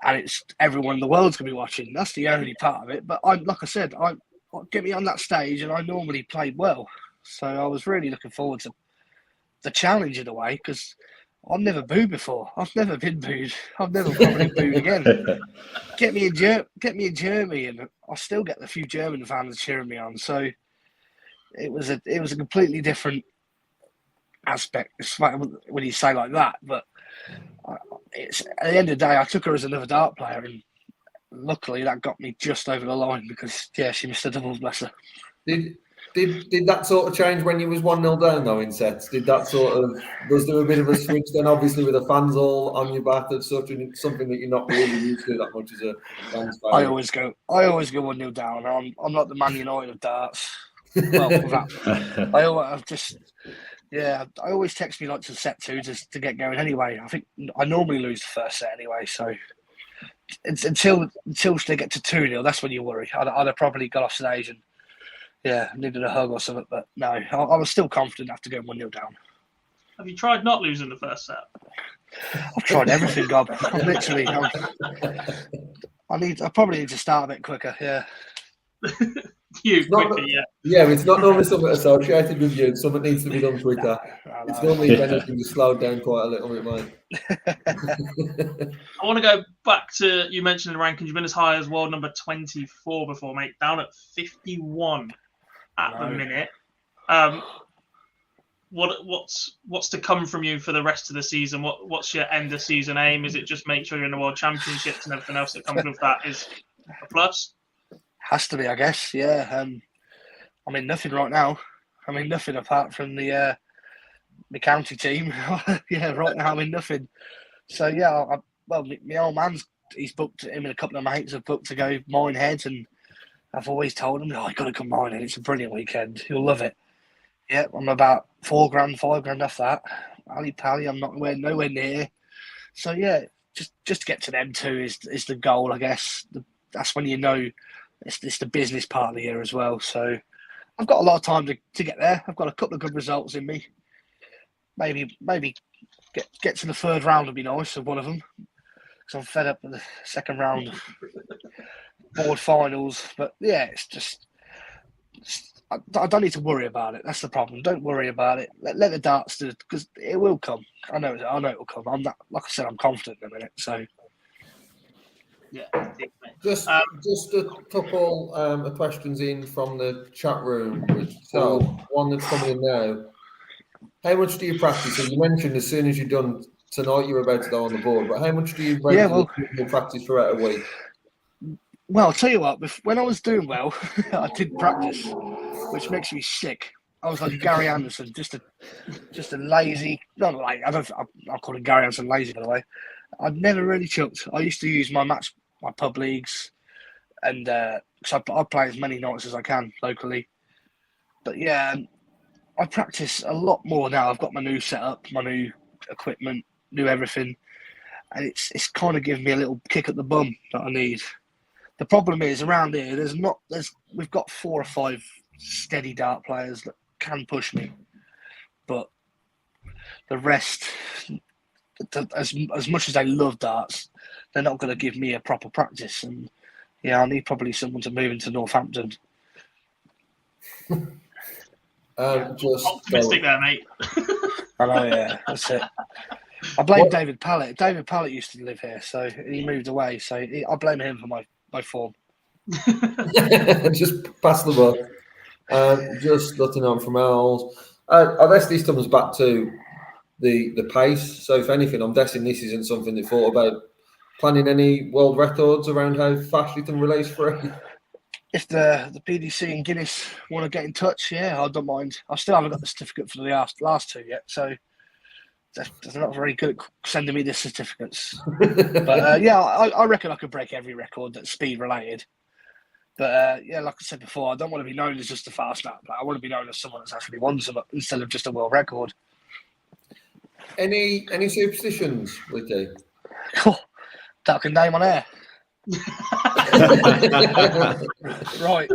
And it's everyone in the world's going to be watching. That's the only part of it. But like I said, get me on that stage, and I normally played well. So I was really looking forward to the challenge in a way, because I've never booed before. I've never been booed. I've never probably booed again. Get me in Germany, and I still get a few German fans cheering me on. So it was a completely different aspect. It's like when you say like that, but it's at the end of the day, I took her as another dart player, and luckily that got me just over the line because she missed a doubles, bless her. Did that sort of change when you was 1-0 down though in sets? Did that was there a bit of a switch then? Obviously with the fans all on your back, that's something that you're not really used to that much as a fans fan. I always go 1-0 down. I'm not the Man United of darts. Well, I always text me like to set 2 just to get going anyway. I think I normally lose the first set anyway, so until they get to 2-0, that's when you worry. I'd have probably got off stage and needed a hug or something, but no, I was still confident after going 1-0 down. Have you tried not losing the first set? I've tried everything, Gob. I probably need to start a bit quicker, yeah. Quicker. It's not normally something associated with you. Something needs to be done quicker. It's normally if anything just slowed down quite a little bit, mate. I want to go back to, you mentioned the rankings. You've been as high as world number 24 before, mate. Down at 51 at the minute. What's to come from you for the rest of the season? What's your end of season aim? Is it just make sure you're in the World Championships and everything else that comes with that is a plus? Has to be, I guess. Yeah. I'm in nothing right now. I'm in nothing apart from the county team. Right now I'm in nothing. So my old man's booked. Him and a couple of mates have booked to go Minehead, and I've always told him, you got to come Minehead. It's a brilliant weekend. You'll love it. Yeah, I'm about $4,000, $5,000 off that. Ali Pally, I'm nowhere near. So just to get to them two is the goal, I guess. That's when you know it's the business part of the year as well. So I've got a lot of time to get there. I've got a couple of good results in me. Maybe get to the third round would be nice of one of them, because I'm fed up with the second round board finals. But it's just I don't need to worry about it. That's the problem. Don't worry about it. Let the darts do it, because it will come. I know it will come. I'm not, like I said, I'm confident in a minute. So just a couple of questions in from the chat room. One that's coming in now. How much do you practice? So you mentioned as soon as you're done tonight, you're about to go on the board. But how much do you regularly practice throughout a week? Well, I'll tell you what. When I was doing well, I did practice, which makes me sick. I was like Gary Anderson, just a lazy. Not like I'll call it Gary Anderson lazy, by the way. I'd never really chucked. I used to use my pub leagues, and so I play as many nights as I can locally. But I practice a lot more now. I've got my new setup, my new equipment, new everything, and it's kind of giving me a little kick at the bum that I need. The problem is around here, we've got 4 or 5 steady dart players that can push me, but the rest, as much as they love darts, they're not going to give me a proper practice. And I need probably someone to move into Northampton. Just optimistic there, mate. I know, that's it. I blame David Pallett. David Pallett used to live here, so he moved away. So I blame him for my form. Just pass the buck. Just looking on from else. I guess this comes back to the pace. So if anything, I'm guessing this isn't something they thought about planning any world records around how fast you can release free. If the PDC and Guinness want to get in touch, I don't mind. I still haven't got the certificate for the last 2 yet, so they're not very good at sending me the certificates. But I reckon I could break every record that's speed related. But like I said before, I don't want to be known as just a fast app. I want to be known as someone that's actually won some instead of just a world record. Any superstitions with you? That I can name on air. Right.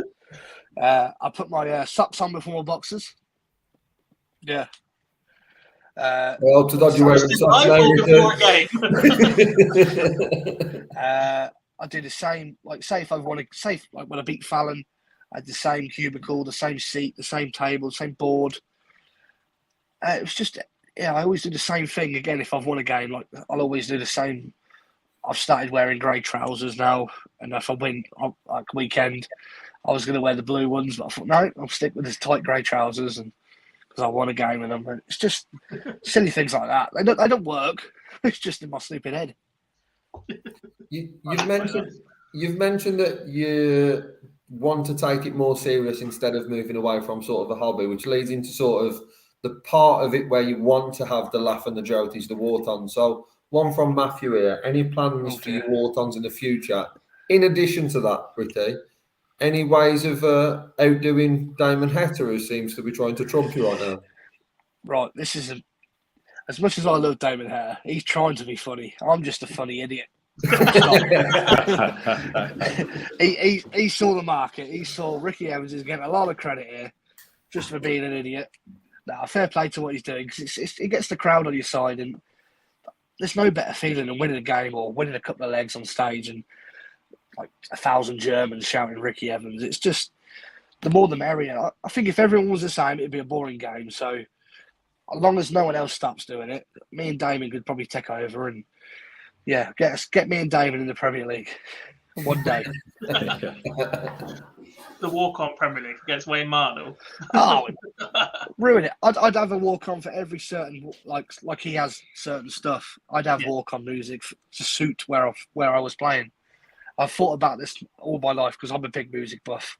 I put my socks on before my boxes. Yeah. Well, to dodge you wearing socks now. I do the same. Like, say when I beat Fallon, I had the same cubicle, the same seat, the same table, the same board. It yeah, I always do the same thing. Again, if I've won a game, like I'll always do the same. I've started wearing grey trousers now, and if I win, like weekend, I was going to wear the blue ones, but I thought no, I'll stick with the tight grey trousers, and because I won a game with them. And it's just silly things like that. They don't work. It's just in my stupid head. You've mentioned that you want to take it more serious instead of moving away from sort of the hobby, which leads into sort of the part of it where you want to have the laugh and the joke is the Wharton. So one from Matthew here. Any plans for your Whartons in the future? In addition to that, Ricky, any ways of outdoing Damon Hector, who seems to be trying to trump you right now? Right, this is as much as I love Damon Hatter, he's trying to be funny. I'm just a funny idiot. he saw the market. He saw Ricky Evans is getting a lot of credit here just for being an idiot. Now, fair play to what he's doing because it gets the crowd on your side, and there's no better feeling than winning a game or winning a couple of legs on stage and like 1,000 Germans shouting Ricky Evans. It's just the more the merrier. I think if everyone was the same, it'd be a boring game. So as long as no one else stops doing it, me and Damon could probably take over and yeah, get me and Damon in the Premier League one day. The walk-on Premier League against Wayne Mardle. Oh, ruin it! I'd have a walk-on for every certain like he has certain stuff. I'd have walk-on music to suit where I was playing. I've thought about this all my life because I'm a big music buff,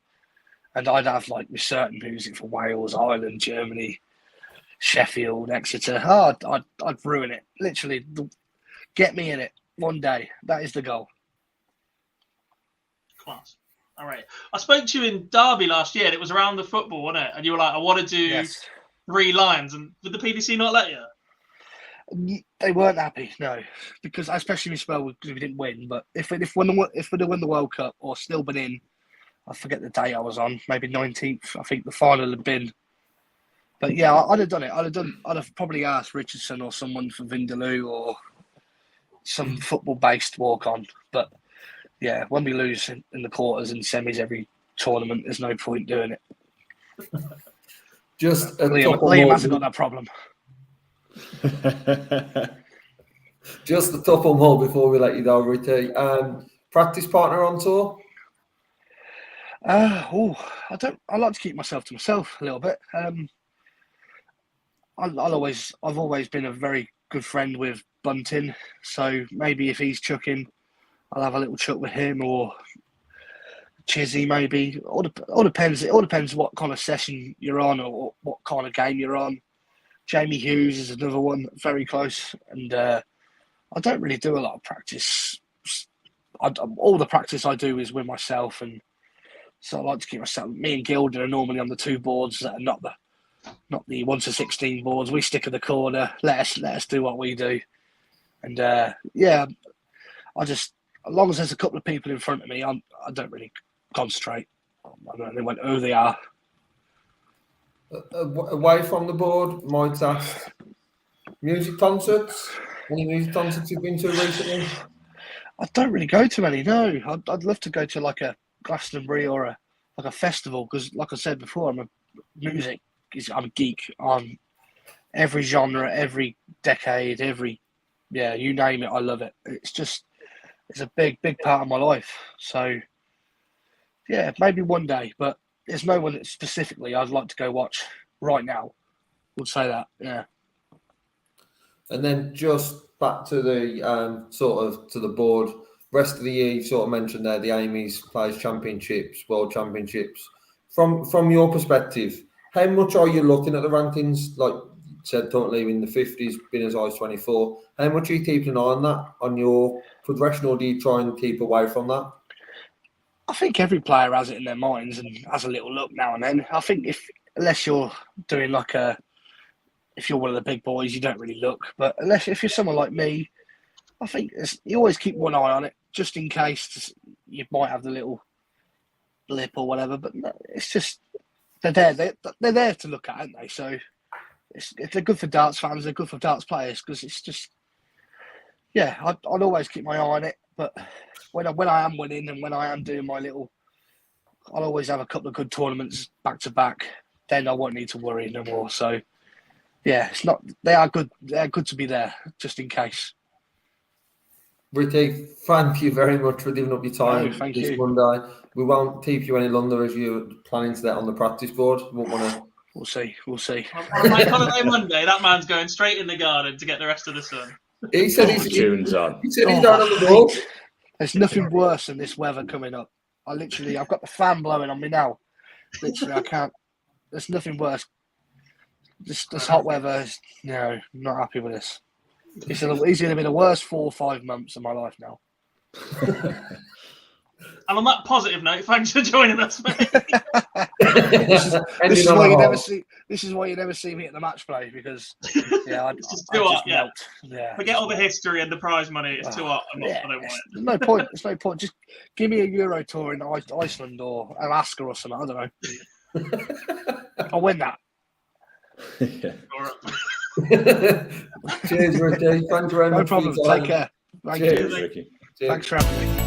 and I'd have like certain music for Wales, Ireland, Germany, Sheffield, Exeter. Oh, I'd ruin it. Literally, get me in it one day. That is the goal. Class. All right. I spoke to you in Derby last year, and it was around the football, wasn't it? And you were like, I want to do 3 lines. And would the PDC not let you? They weren't happy, no. Because especially with Spurs, because we didn't win. But if we'd have won the World Cup or still been in, I forget the day I was on, maybe 19th. I think the final had been. But yeah, I'd have done it. I'd have probably asked Richardson or someone from Vindaloo or some football-based walk-on. But yeah, when we lose in the quarters and semis every tournament, there's no point doing it. Just Liam hasn't got that problem. Just a top on hold before we let you go, Ricky. Practice partner on tour? I like to keep myself to myself a little bit. I've always been a very good friend with Bunting, so maybe if he's chucking, I'll have a little chuck with him or Chizzy maybe. All depends. It all depends what kind of session you're on or what kind of game you're on. Jamie Hughes is another one very close, and I don't really do a lot of practice. All the practice I do is with myself, and so I like to keep myself. Me and Gilda are normally on the 2 boards that are not the 1 to 16 boards. We stick in the corner. Let us do what we do, and I just. As long as there's a couple of people in front of me, I don't really concentrate. I don't know who they are. Away from the board, might ask, music concerts? Any music concerts you've been to recently? I don't really go to any, no. I'd love to go to like a Glastonbury or a festival because, like I said before, I'm a geek on every genre, every decade, you name it, I love it. It's a big part of my life. So, yeah, maybe one day, but there's no one that specifically I'd like to go watch right now. Would say that, yeah. And then just back to the to the board. Rest of the year, you sort of mentioned there the Amy's Players Championships, World Championships. From your perspective, how much are you looking at the rankings? Like you said, currently in the 50s, been as high as 24. How much are you keeping an eye on that on your progression, or do you try and keep away from that? I think every player has it in their minds and has a little look now and then. I think unless you're doing if you're one of the big boys, you don't really look. But if you're someone like me, I think you always keep one eye on it just in case you might have the little blip or whatever. But it's just they're there to look at, aren't they? So they're good for darts fans. They're good for darts players because it's just I'd always keep my eye on it. But when I am winning and when I am doing my little, I'll always have a couple of good tournaments back to back. Then I won't need to worry no more. So yeah, it's not. They are good. They are good to be there, just in case. Ricky, thank you very much for giving up your time Thank this you. Monday. We won't keep you any longer as you're planning to get on the practice board. We won't want to. We'll see. We'll see. On a bank holiday Monday, that man's going straight in the garden to get the rest of the sun. He said The tunes on. He said he's down on the board. There's nothing worse than this weather coming up. I've got the fan blowing on me now. Literally, I can't. There's nothing worse. This hot weather is, I'm not happy with this. It's going to be the worst 4 or 5 months of my life now. And on that positive note, thanks for joining us, mate. This is why you never see me at the match play, because It's just too hot. melt. Yeah. Forget all the history and the prize money. It's too hot. I don't want it. There's no point. There's no point. Just give me a Euro tour in Iceland or Alaska or something. I don't know. I'll win that. Yeah. All right. Cheers, Ricky. Thanks very much. No problem. For your time. Take care. Thank Cheers, you. Ricky. Cheers. Thanks for having me.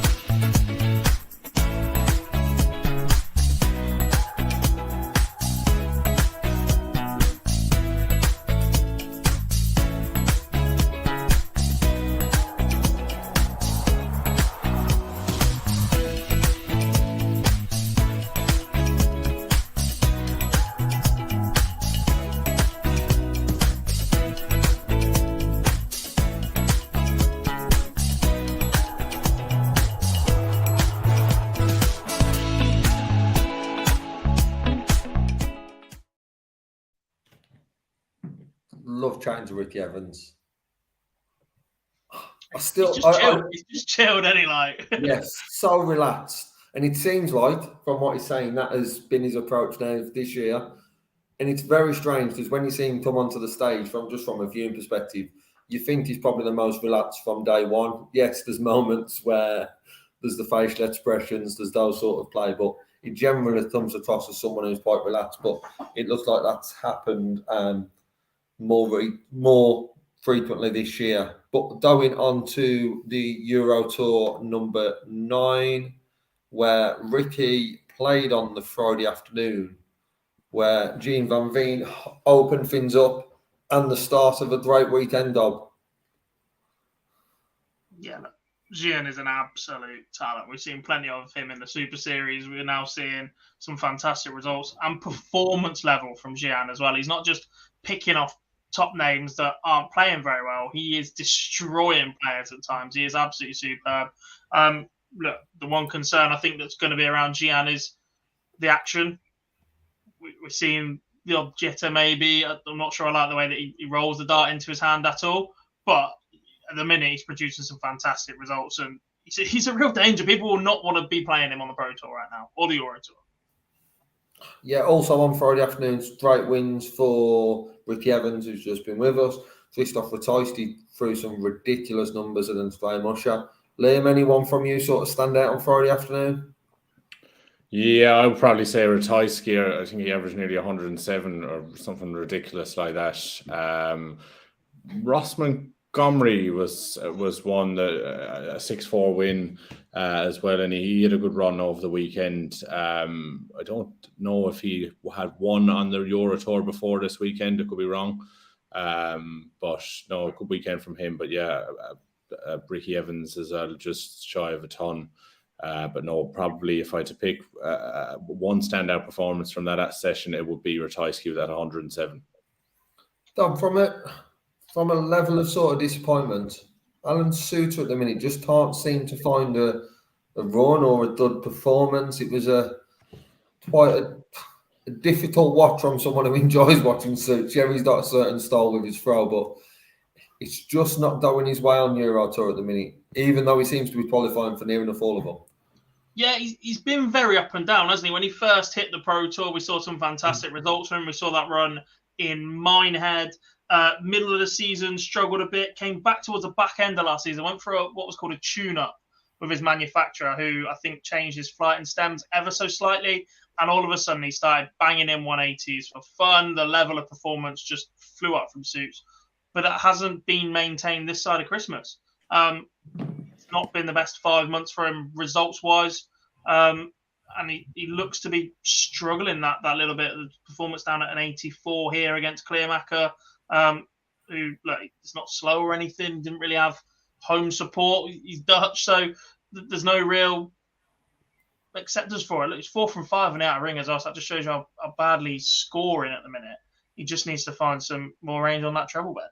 Love chatting to Ricky Evans. He's just chilled, any like. Yes, so relaxed. And it seems like, from what he's saying, that has been his approach now this year. And it's very strange because when you see him come onto the stage, from a viewing perspective, you think he's probably the most relaxed from day one. Yes, there's moments where there's the facial expressions, there's those sort of play, but he generally comes across as someone who's quite relaxed. But it looks like that's happened more frequently this year. But going on to the Euro Tour number 9, where Ricky played on the Friday afternoon, where Gene Van Veen opened things up and the start of a great weekend, Dob. Yeah, look, Gian is an absolute talent. We've seen plenty of him in the Super Series. We're now seeing some fantastic results and performance level from Gian as well. He's not just picking off top names that aren't playing very well. He is destroying players at times. He is absolutely superb. Look, the one concern I think that's going to be around Gian is the action. We're seeing the odd jitter maybe. I'm not sure I like the way that he rolls the dart into his hand at all. But at the minute, he's producing some fantastic results. And he's a real danger. People will not want to be playing him on the Pro Tour right now, or the Euro Tour. Yeah, also on Friday afternoons, great wins for Ricky Evans, who's just been with us. Christoph Ratajski threw some ridiculous numbers against Graham Usher. Liam, anyone from you sort of stand out on Friday afternoon? Yeah, I would probably say Ratajski. I think he averaged nearly 107 or something ridiculous like that. Ross Montgomery was one that a 6-4 win as well, and he had a good run over the weekend. I don't know if he had won on the Euro Tour before this weekend. I could be wrong, but no, a good weekend from him. But yeah, Ricky Evans is just shy of a ton. But no, probably if I had to pick one standout performance from that session, it would be Ratajski with that 107. Dom, from a level of sort of disappointment, Alan Suter at the minute just can't seem to find a run or a good performance. It was quite a difficult watch from someone who enjoys watching Suter. Yeah, he's got a certain style with his throw, but it's just not going his way on Euro Tour at the minute, even though he seems to be qualifying for near enough all of them. Yeah, he's been very up and down, hasn't he? When he first hit the Pro Tour, we saw some fantastic results from him. We saw that run in Minehead. Middle of the season, struggled a bit, came back towards the back end of last season, went for what was called a tune-up with his manufacturer, who I think changed his flight and stems ever so slightly. And all of a sudden, he started banging in 180s for fun. The level of performance just flew up from Suits. But that hasn't been maintained this side of Christmas. It's not been the best 5 months for him results-wise. And he looks to be struggling that little bit. The performance down at an 84 here against Clearmacher. who it's not slow or anything, didn't really have home support. He's Dutch, so there's no real acceptance for it. Look, he's 4 from 5 in the outer ring as well, so that just shows you how badly he's scoring at the minute. He just needs to find some more range on that treble bed.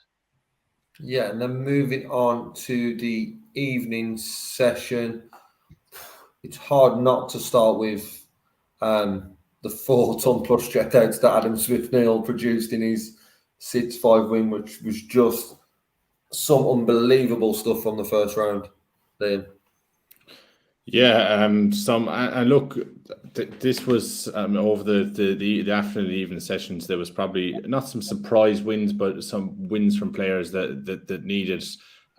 Yeah, and then moving on to the evening session, it's hard not to start with the 4-ton plus jet outs that Adam Smith-Neal produced in his 6-5 win, which was just some unbelievable stuff from the first round. Liam. Yeah, and look, this was over the afternoon and evening sessions. There was probably not some surprise wins, but some wins from players that needed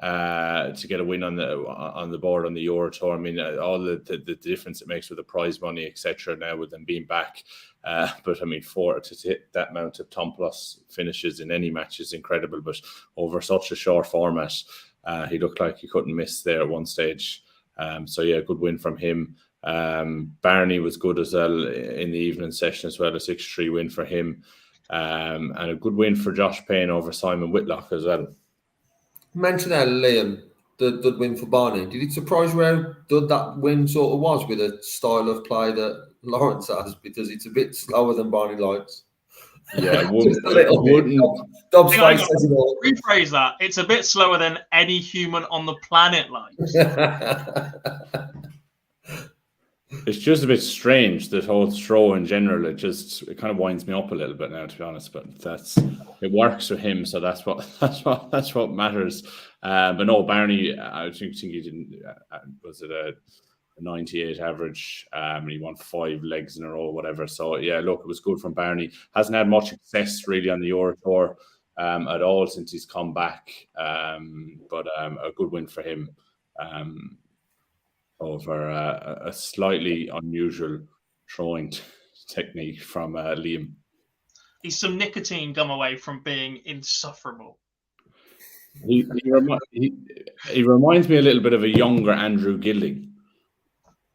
to get a win on the board on the Euro Tour. I mean, all the difference it makes with the prize money, etc. Now with them being back, but I mean, to hit that amount of Tom Plus finishes in any match is incredible. But over such a short format, he looked like he couldn't miss there at one stage. So yeah, good win from him. Barney was good as well in the evening session as well, a 6-3 win for him. And a good win for Josh Payne over Simon Whitlock as well. Mention there, Liam, the win for Barney. Did it surprise you how good that win sort of was with a style of play that Lawrence has? Because it's a bit slower than Barney likes. Yeah, just a little bit. Dobbs face says it all. Rephrase that. It's a bit slower than any human on the planet likes. It's just a bit strange, that whole throw in general. It kind of winds me up a little bit now, to be honest. But it works for him, so that's what matters. But no, Barney, I think he didn't. Was it a 98 average? And he won 5 legs in a row, whatever. So yeah, look, it was good from Barney. Hasn't had much success really on the Euro Tour at all since he's come back. But a good win for him. Over a slightly unusual throwing technique from Liam. He's some nicotine gum away from being insufferable. He reminds me a little bit of a younger Andrew Gilding.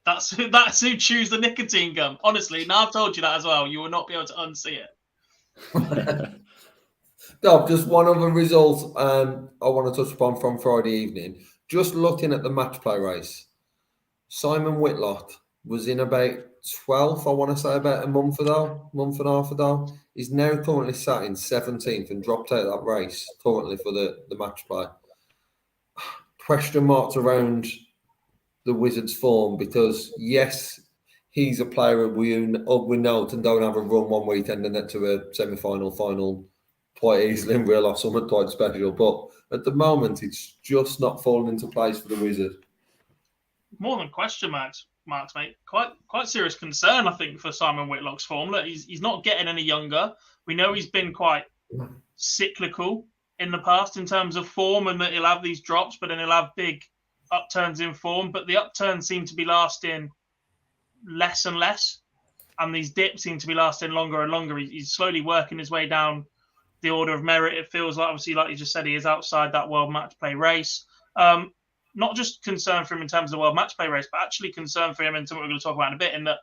That's who chews the nicotine gum. Honestly, now I've told you that as well. You will not be able to unsee it. No, just one other result I want to touch upon from Friday evening. Just looking at the match play race, Simon Whitlock was in about 12th, I want to say, about a month and a half ago. He's now currently sat in 17th and dropped out of that race currently for the match play. Question marks around the Wizards' form, because yes, he's a player we know and don't have a run one weekend and then to a semi-final, final quite easily and real off something quite special. But at the moment, it's just not falling into place for the Wizards. More than question marks, mate. Quite serious concern, I think, for Simon Whitlock's form. Look, he's not getting any younger. We know he's been quite cyclical in the past in terms of form, and that he'll have these drops, but then he'll have big upturns in form. But the upturns seem to be lasting less and less, and these dips seem to be lasting longer and longer. He's slowly working his way down the order of merit. It feels like, obviously, like you just said, he is outside that world match play race. Not just concerned for him in terms of the world match play race, but actually concerned for him in something we're going to talk about in a bit, in that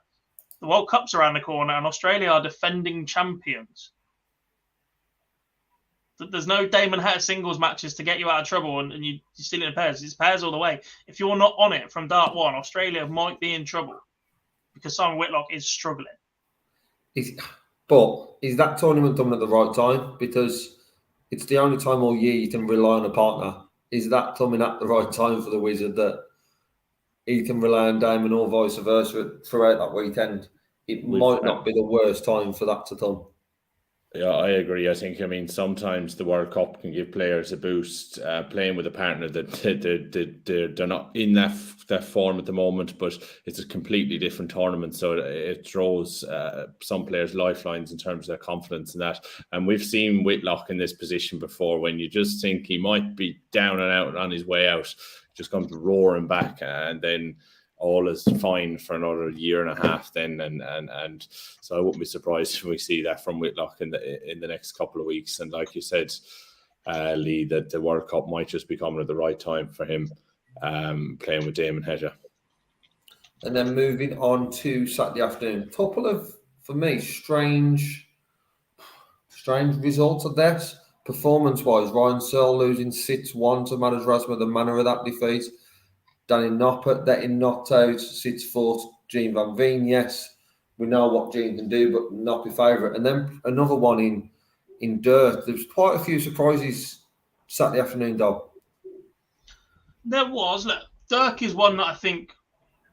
the World Cup's around the corner and Australia are defending champions. There's no Damon Hatter singles matches to get you out of trouble, and you're still in pairs. It's pairs all the way. If you're not on it from Dart 1, Australia might be in trouble because Simon Whitlock is struggling. But is that tournament done at the right time? Because it's the only time all year you can rely on a partner. Is that coming at the right time for the Wizard, that he can rely on Damon or vice versa throughout that weekend? It might not be the worst time for that to come. Yeah, I agree. I think, sometimes the World Cup can give players a boost playing with a partner that they're not in that form at the moment, but it's a completely different tournament. So it throws some players lifelines in terms of their confidence in that. And we've seen Whitlock in this position before, when you just think he might be down and out on his way out, just comes roaring back, and then all is fine for another year and a half then, and so I wouldn't be surprised if we see that from Whitlock in the next couple of weeks. And like you said, Lee, that the World Cup might just be coming at the right time for him, playing with Damon Hatter. And then moving on to Saturday afternoon, couple of, for me, strange results of this. performance-wise, Ryan Searle losing 6-1 to Matters Rasma, the manner of that defeat. Danny Noppert getting knocked out 6-4 to Gene Van Veen. Yes, we know what Gene can do, but not be favourite. And then another one in Dirt. There's quite a few surprises Saturday afternoon, Dob. There was. Look, Dirk is one that I think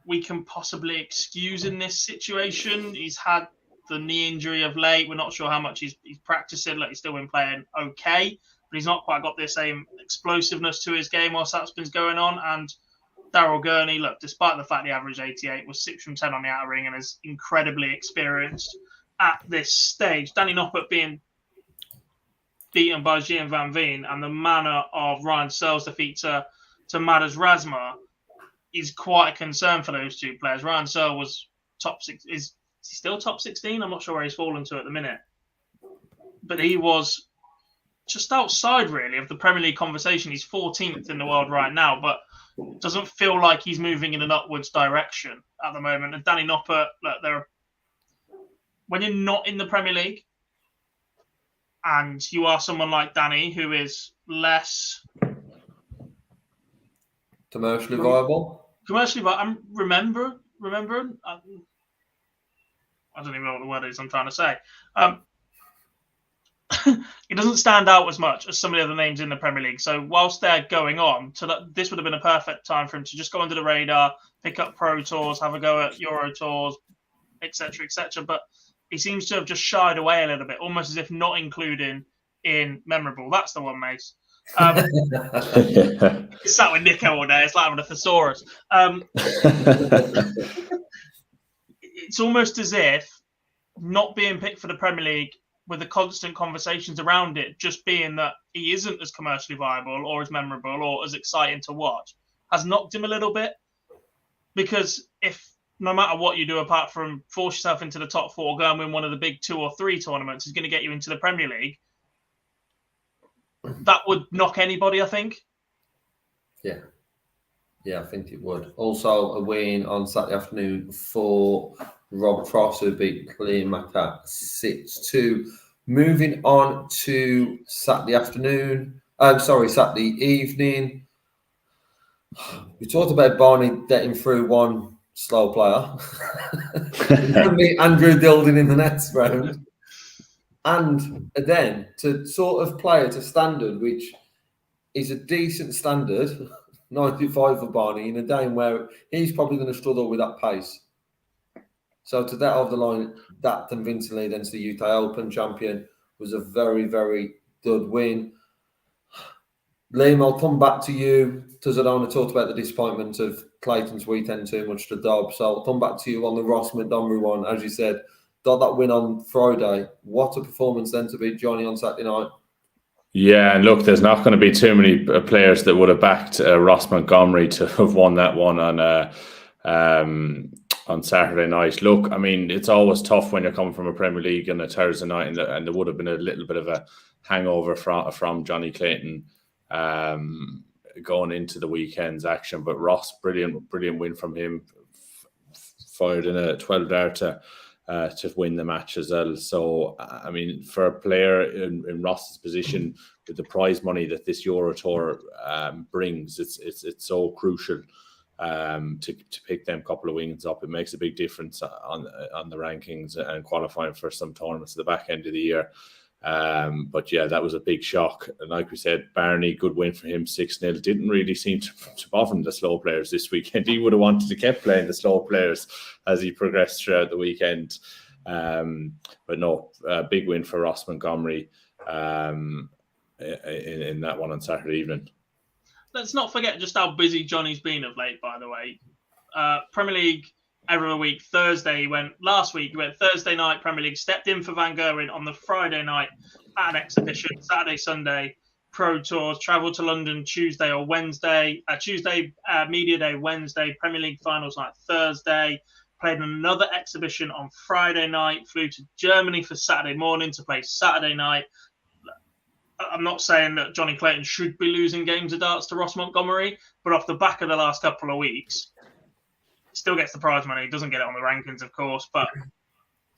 we can possibly excuse in this situation. He's had the knee injury of late. We're not sure how much he's practicing. Like, he's still been playing okay, but he's not quite got the same explosiveness to his game whilst that's been going on. And Daryl Gurney, look, despite the fact he averaged 88, was 6 from 10 on the outer ring and is incredibly experienced at this stage. Danny Noppert being beaten by Gian Van Veen and the manner of Ryan Searle's defeat to Matters Rasma is quite a concern for those two players. Ryan Searle was top 6. Is he still top 16? I'm not sure where he's fallen to at the minute. But he was just outside, really, of the Premier League conversation. He's 14th in the world right now, but doesn't feel like he's moving in an upwards direction at the moment. And Danny Noppert, look, when you're not in the Premier League and you are someone like Danny, who is less commercially viable. I'm remembering. I don't even know what the word is I'm trying to say. It doesn't stand out as much as some of the other names in the Premier League. So whilst they're going on, this would have been a perfect time for him to just go under the radar, pick up Pro Tours, have a go at Euro Tours, etc., etc. But he seems to have just shied away a little bit, almost as if not including in memorable. That's the one, Mace. He's sat with Nico all day. It's like having a thesaurus. It's almost as if not being picked for the Premier League with the constant conversations around it, just being that he isn't as commercially viable or as memorable or as exciting to watch, has knocked him a little bit. Because if no matter what you do, apart from force yourself into the top 4, go and win one of the big 2 or 3 tournaments, is going to get you into the Premier League, that would knock anybody, I think. Yeah. Yeah, I think it would. Also, a win on Saturday afternoon for Robert Frost, who beat Clearmaker 6-2. Moving on to Saturday evening. We talked about Barney getting through one slow player. Andrew Dildon in the next round. And then to sort of play at a standard, which is a decent standard, 95 for Barney, in a game where he's probably going to struggle with that pace. So to get over the line that convincingly against the UK Open champion was a very, very good win. Liam, I'll come back to you because I don't want to talk about the disappointment of Clayton's weekend too much to Dob. So I'll come back to you on the Ross Montgomery one. As you said, got that win on Friday. What a performance then to beat Johnny on Saturday night. Yeah, and look, there's not going to be too many players that would have backed Ross Montgomery to have won that one on Saturday night. Look, I mean, it's always tough when you're coming from a Premier League on a Thursday night, and there would have been a little bit of a hangover from Johnny Clayton going into the weekend's action. But Ross, brilliant win from him. Fired in a 12-dart to win the match as well. So, I mean, for a player in Ross's position with the prize money that this Euro Tour brings, it's so crucial to pick them couple of wins up. It makes a big difference on the rankings and qualifying for some tournaments at the back end of the year. But yeah, that was a big shock. And like we said, Barney, good win for him, 6-0. Didn't really seem to bother the slow players this weekend. He would have wanted to keep playing the slow players as he progressed throughout the weekend. But no, big win for Ross Montgomery in that one on Saturday evening. Let's not forget just how busy Johnny's been of late, by the way. Premier League every other week. Last week he went Thursday night Premier League, stepped in for Van Gerwen on the Friday night at an exhibition, Saturday, Sunday, Pro Tours, travelled to London Tuesday or Wednesday, Media Day Wednesday, Premier League Finals night Thursday, played another exhibition on Friday night, flew to Germany for Saturday morning to play Saturday night. I'm not saying that Johnny Clayton should be losing games of darts to Ross Montgomery, but off the back of the last couple of weeks, still gets the prize money. Doesn't get it on the rankings, of course, but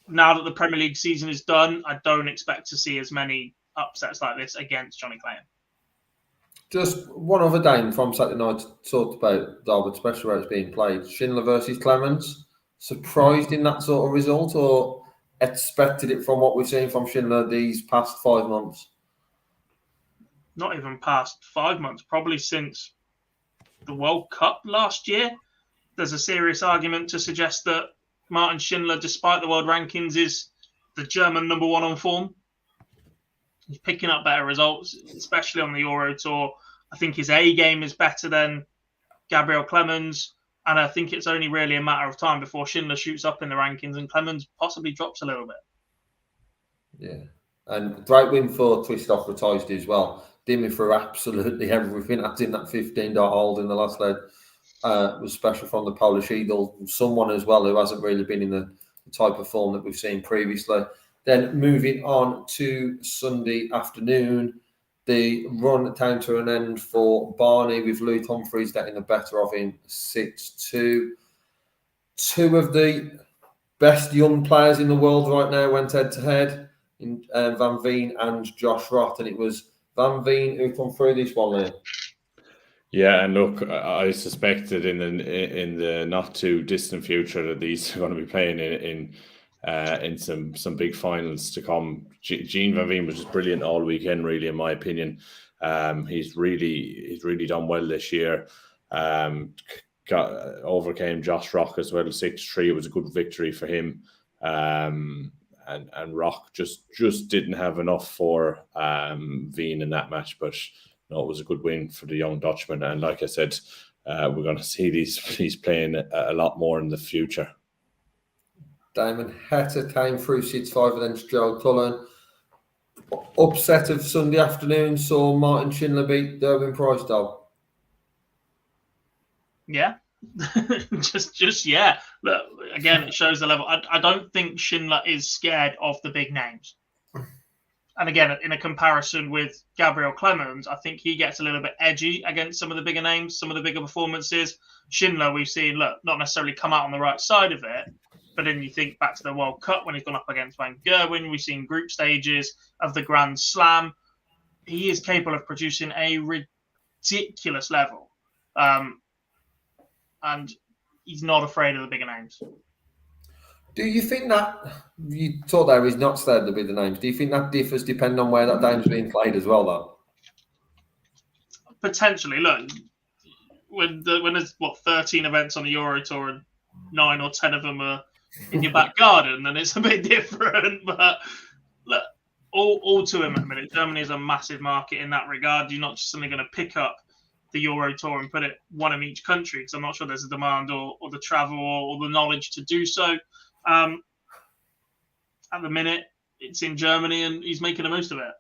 now that the Premier League season is done, I don't expect to see as many upsets like this against Johnny Clayton. Just one other game from Saturday night talked about Derby, especially where it's being played. Schindler versus Clemens. Surprised in that sort of result, or expected it from what we've seen from Schindler these past 5 months? Not even past 5 months, probably since the World Cup last year. There's a serious argument to suggest that Martin Schindler, despite the world rankings, is the German number one on form. He's picking up better results, especially on the Euro Tour. I think his A game is better than Gabriel Clemens, and I think it's only really a matter of time before Schindler shoots up in the rankings and Clemens possibly drops a little bit. Yeah, and great win for Twisthoff Ratajski as well. Dimming through absolutely everything. That's in that 15-dot hold in the last leg. Was special from the Polish Eagle. Someone as well who hasn't really been in the type of form that we've seen previously. Then moving on to Sunday afternoon, the run came to an end for Barney with Louis Humphries getting the better of him 6-2. Two of the best young players in the world right now went head-to-head in Van Veen and Josh Roth, and it was Van Veen who come through this one there. Yeah, and look, I suspected in the not too distant future that these are going to be playing in some big finals to come. Gene Van Veen was just brilliant all weekend, really, in my opinion. He's really done well this year. Overcame Josh Rock as well, 6-3. It was a good victory for him. And Rock just didn't have enough for Veen in that match, but no, it was a good win for the young Dutchman. And like I said, we're going to see these playing a lot more in the future. Damon Heta came through 6-5 against Joe Cullen. Upset of Sunday afternoon saw Martin Schindler beat Derwin Price, though. Yeah. just yeah. Look, again, it shows the level. I don't think Schindler is scared of the big names. And again, in a comparison with Gabriel Clemens, I think he gets a little bit edgy against some of the bigger names, some of the bigger performances. Schindler, we've seen, look, not necessarily come out on the right side of it, but then you think back to the World Cup when he's gone up against Van Gerwen, we've seen group stages of the Grand Slam. He is capable of producing a ridiculous level. And he's not afraid of the bigger names. Do you think that, you thought there he's not scared of the bigger names, do you think that differs depending on where that game's being played as well, though? Potentially. Look, when there's, 13 events on the Euro Tour and 9 or 10 of them are in your back garden, then it's a bit different. But look, all to him at the minute. Germany is a massive market in that regard. You're not just suddenly going to pick up the Euro Tour and put it one in each country, because I'm not sure there's a demand or the travel or the knowledge to do so. At the minute, it's in Germany and he's making the most of it.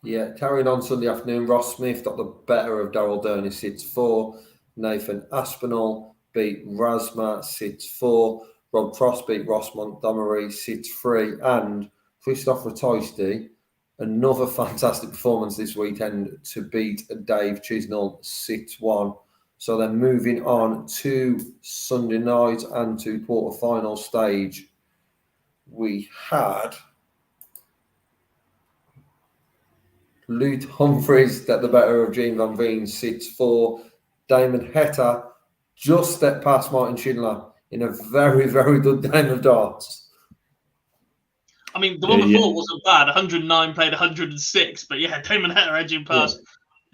Yeah, carrying on Sunday afternoon, Ross Smith got the better of Daryl Durney 6-4. Nathan Aspinall beat Razma 6-4. Rob Cross beat Ross Montgomery 6-3. And Christoph Ratajski, another fantastic performance this weekend to beat Dave Chisnell 6-1. So then moving on to Sunday night and to quarter-final stage, we had Louis Humphries get the better of Gene Van Veen 6-4. Damon Heta just stepped past Martin Schindler in a very, very good game of darts. I mean, the one before wasn't bad. 109 played 106, but yeah, Damon Heta edging past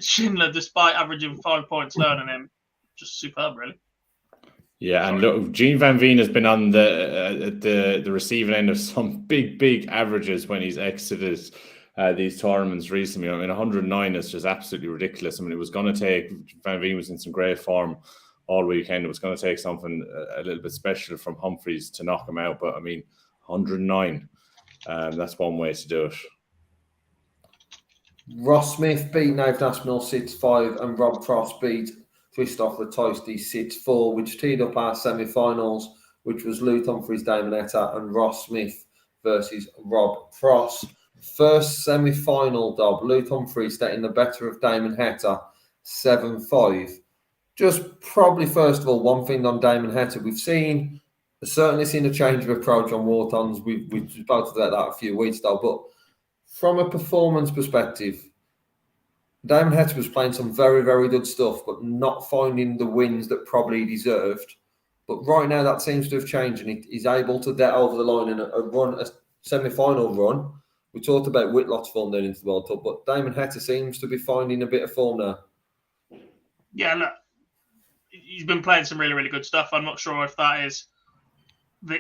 Schindler despite averaging 5 points lower than him. Just superb, really. Yeah, and look, Gene Van Veen has been on the receiving end of some big averages when he's exited these tournaments recently. I mean, 109 is just absolutely ridiculous. I mean, it was going to take, Van Veen was in some great form all weekend. It was going to take something a little bit special from Humphries to knock him out. But I mean, 109, that's one way to do it. Ross Smith beat Nathan Aspinall 6-5 and Rob Cross beat Christoph Ratajski 6-4, which teed up our semi-finals, which was Louis Humphries, Damon Heta and Ross Smith versus Rob Cross. First semi-final, Dob, Louis Humphries getting the better of Damon Heta 7-5. Just probably, first of all, one thing on Damon Heta. We've certainly seen a change of approach on Whartons. We've spoken about that a few weeks ago, but from a performance perspective, Damon Hector was playing some very, very good stuff, but not finding the wins that probably he deserved. But right now, that seems to have changed, and he's able to get over the line in a semi-final run. We talked about Whitlock's form going into the World Cup, but Damon Hector seems to be finding a bit of form now. Yeah, look, he's been playing some really, really good stuff. I'm not sure if that is the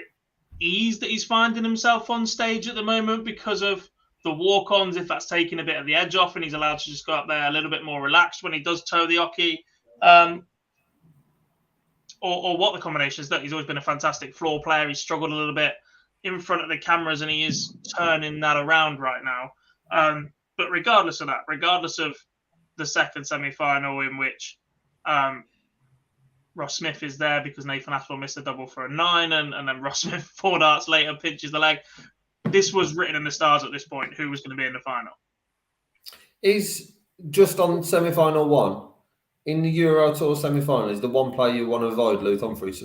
ease that he's finding himself on stage at the moment because of the walk-ons, if that's taking a bit of the edge off and he's allowed to just go up there a little bit more relaxed when he does toe the oche, or what the combination is. That he's always been a fantastic floor player. He's struggled a little bit in front of the cameras, and he is turning that around right now. But regardless of that, regardless of the second semi-final in which Ross Smith is there because Nathan Aspel missed a double for a 9, and then Ross Smith 4 darts later pinches the leg. This was written in the stars at this point who was going to be in the final. Is just on semi-final 1 in the Euro Tour semi-final, is the one player you want to avoid Luke Humphries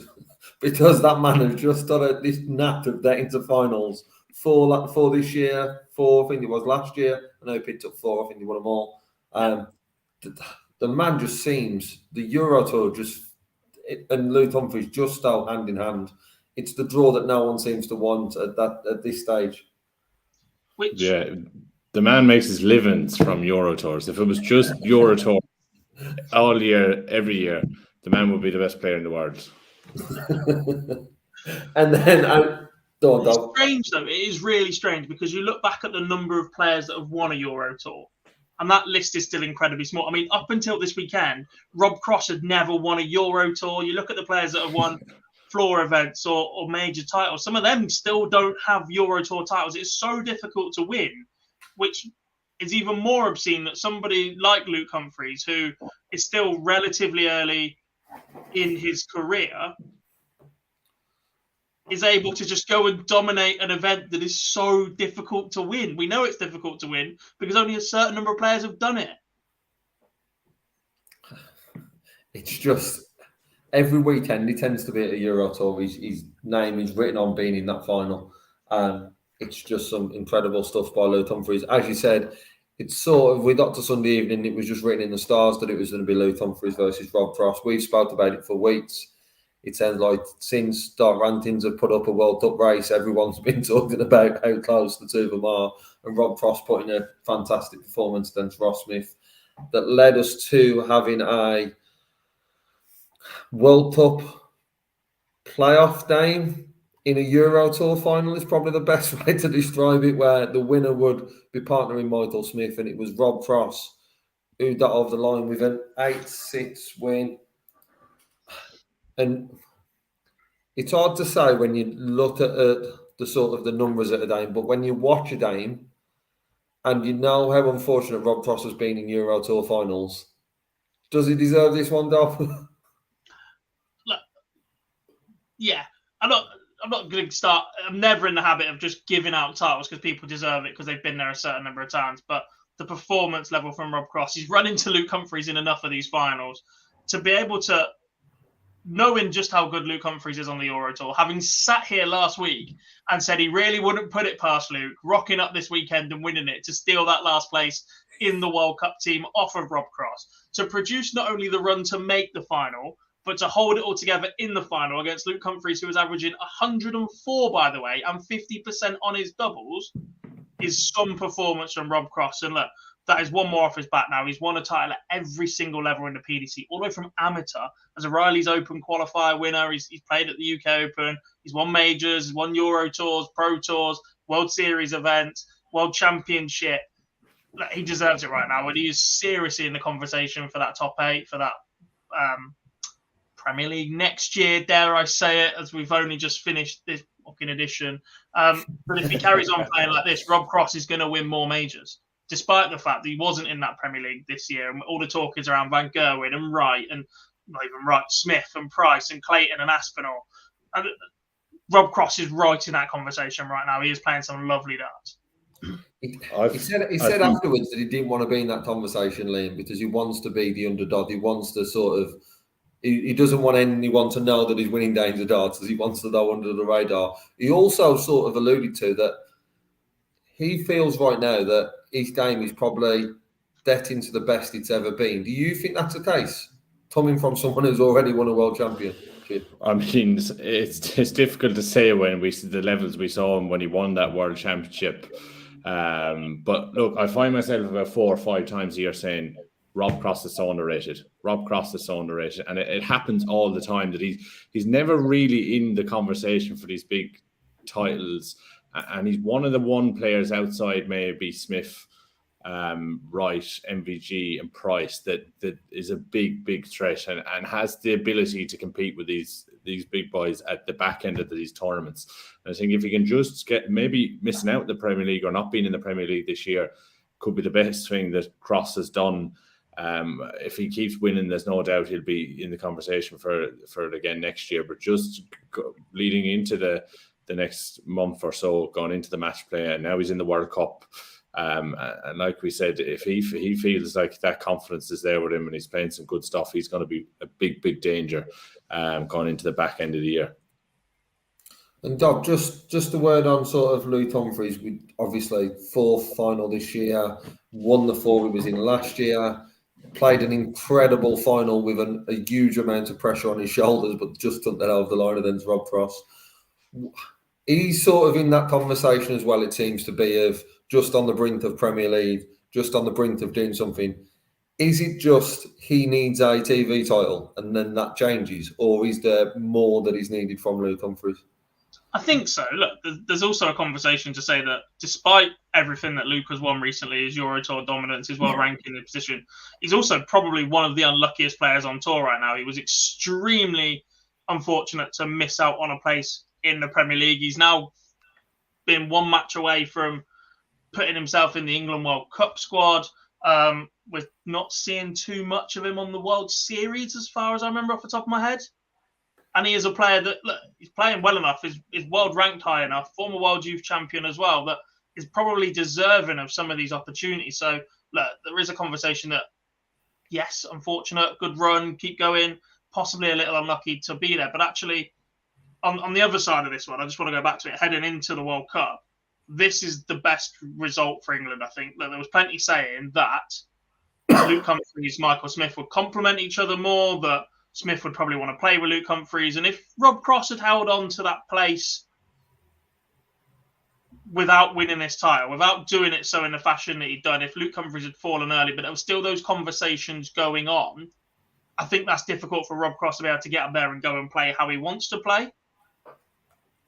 because that man has just done this knack of getting to finals for this year, 4 I think it was last year. I know he picked up 4. I think he won them all. The man just seems the Euro Tour and Luke Humphries just so hand in hand. It's the draw that no one seems to want at this stage. The man makes his livings from Euro Tours. If it was just Euro Tour all year, every year, the man would be the best player in the world. And then it's strange though. It is really strange because you look back at the number of players that have won a Euro Tour, and that list is still incredibly small. I mean, up until this weekend, Rob Cross had never won a Euro Tour. You look at the players that have won floor events or major titles. Some of them still don't have Euro Tour titles. It's so difficult to win, which is even more obscene that somebody like Luke Humphries, who is still relatively early in his career, is able to just go and dominate an event that is so difficult to win. We know it's difficult to win because only a certain number of players have done it. It's just every weekend he tends to be at a Euro Tour. His name is written on being in that final. It's just some incredible stuff by Luke Humphries. As you said, it's sort of, we got to Sunday evening, it was just written in the stars that it was going to be Luke Humphries versus Rob Cross. We've spoke about it for weeks. It sounds like since Dart Rantings have put up a World Cup race, everyone's been talking about how close the two of them are. And Rob Cross putting a fantastic performance against Ross Smith that led us to having a World Cup playoff game in a Euro Tour final is probably the best way to describe it, where the winner would be partnering Michael Smith, and it was Rob Cross who got over the line with an 8-6 win. And it's hard to say when you look at the sort of the numbers at a game, but when you watch a game and you know how unfortunate Rob Cross has been in Euro Tour finals, does he deserve this one, Dom? Look, yeah, I'm not going to start. I'm never in the habit of just giving out titles because people deserve it because they've been there a certain number of times. But the performance level from Rob Cross, he's run into Luke Humphries in enough of these finals to be able to, knowing just how good Luke Humphries is on the Euro Tour, having sat here last week and said he really wouldn't put it past Luke, rocking up this weekend and winning it to steal that last place in the World Cup team off of Rob Cross, to produce not only the run to make the final, but to hold it all together in the final against Luke Humphries, who was averaging 104, by the way, and 50% on his doubles, is some performance from Rob Cross. And look, that is one more off his back now. He's won a title at every single level in the PDC, all the way from amateur as a Riley's Open qualifier winner. He's played at the UK Open. He's won majors, he's won Euro Tours, Pro Tours, World Series events, World Championship. Look, he deserves it right now. And he is seriously in the conversation for that top 8, for that Premier League next year, dare I say it, as we've only just finished this fucking edition. But if he carries on playing like this, Rob Cross is going to win more majors, despite the fact that he wasn't in that Premier League this year. And all the talk is around Van Gerwen and Wright, and not even Wright, Smith and Price and Clayton and Aspinall. And Rob Cross is right in that conversation right now. He is playing some lovely darts. He said afterwards that he didn't want to be in that conversation, Liam, because he wants to be the underdog. He wants to sort of, he doesn't want anyone to know that he's winning games of darts, as he wants to go under the radar. He also sort of alluded to that he feels right now that his game is probably getting to the best it's ever been. Do you think that's the case, coming from someone who's already won a world championship? I mean, it's difficult to say when we see the levels we saw him when he won that world championship. But look, I find myself about 4 or 5 times a year saying, Rob Cross is so underrated. Rob Cross is so underrated. And it happens all the time that he's never really in the conversation for these big titles. And he's one of the one players outside maybe Smith, Wright, MvG and Price that is a big threat and has the ability to compete with these big boys at the back end of these tournaments. And I think if he can just get, maybe missing out in the Premier League or not being in the Premier League this year could be the best thing that Cross has done. If he keeps winning, there's no doubt he'll be in the conversation for it again next year. But just leading into the next month or so, going into the match play, and now he's in the World Cup. And like we said, if he feels like that confidence is there with him and he's playing some good stuff, he's going to be a big danger going into the back end of the year. And Doc, just a word on sort of Luke Humphries. We obviously 4th final this year, won the 4 he was in last year, played an incredible final with a huge amount of pressure on his shoulders, but just took that over the line against Rob Cross. He's sort of in that conversation as well, it seems to be, of just on the brink of Premier League, just on the brink of doing something. Is it just he needs a TV title and then that changes? Or is there more that is needed from Luke Humphries? I think so. Look, there's also a conversation to say that despite everything that Luke has won recently, his Euro Tour dominance, his world ranking in position, he's also probably one of the unluckiest players on tour right now. He was extremely unfortunate to miss out on a place in the Premier League. He's now been 1 match away from putting himself in the England World Cup squad. We're not seeing too much of him on the World Series as far as I remember off the top of my head. And he is a player that, look, he's playing well enough, is world ranked high enough, former world youth champion as well, that is probably deserving of some of these opportunities. So, look, there is a conversation that, yes, unfortunate, good run, keep going, possibly a little unlucky to be there. But actually, on the other side of this one, I just want to go back to it, heading into the World Cup, this is the best result for England, I think. There was plenty saying that Luke Humphries, Michael Smith would complement each other more, that Smith would probably want to play with Luke Humphries. And if Rob Cross had held on to that place without winning this title, without doing it so in the fashion that he'd done, if Luke Humphries had fallen early, but there were still those conversations going on, I think that's difficult for Rob Cross to be able to get up there and go and play how he wants to play.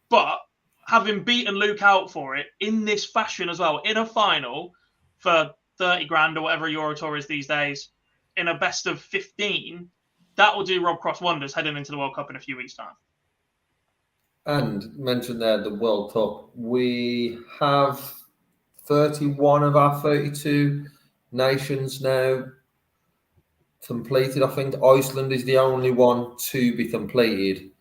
But having beaten Luke out for it in this fashion as well, in a final for 30 grand or whatever Euro Tour is these days, in a best of 15, that will do Rob Cross wonders heading into the World Cup in a few weeks' time. And mentioned there the World Cup. We have 31 of our 32 nations now completed. I think Iceland is the only one to be completed.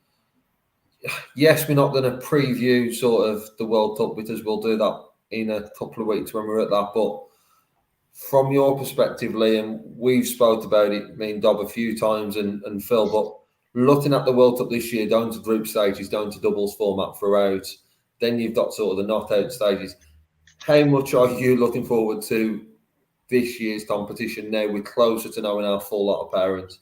Yes, we're not going to preview sort of the World Cup because we'll do that in a couple of weeks when we're at that. But from your perspective, Liam, we've spoke about it, me and Dob, a few times and Phil, but looking at the World Cup this year, down to group stages, down to doubles format throughout, then you've got sort of the knockout stages. How much are you looking forward to this year's competition now we're closer to knowing our full lot of parents?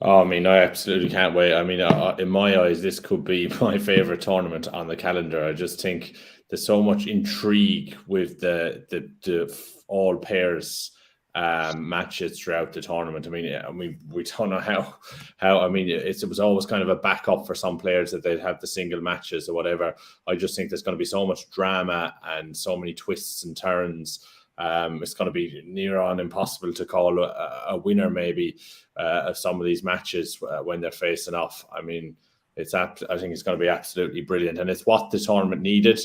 Oh, I mean, I absolutely can't wait. I mean, in my eyes, this could be my favourite tournament on the calendar. I just think there's so much intrigue with the all pairs matches throughout the tournament. I mean, we don't know how. I mean, it was always kind of a backup for some players that they'd have the single matches or whatever. I just think there's going to be so much drama and so many twists and turns. It's going to be near on impossible to call a winner maybe of some of these matches when they're facing off. I mean, I think it's going to be absolutely brilliant, and it's what the tournament needed.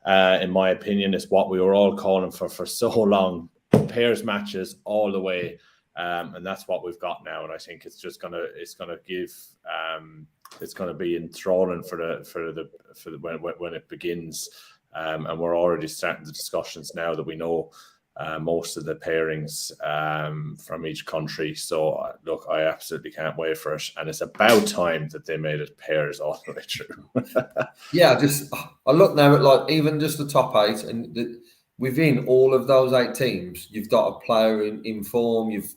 In my opinion, it's what we were all calling for so long. Pairs matches all the way, and that's what we've got now. And I think it's going to be enthralling for when it begins. And we're already starting the discussions now that we know most of the pairings from each country. So look, I absolutely can't wait for it, and it's about time that they made it pairs all the way through. Yeah, I look now at like even just the top 8, and within all of those 8 teams, you've got a player in form. You've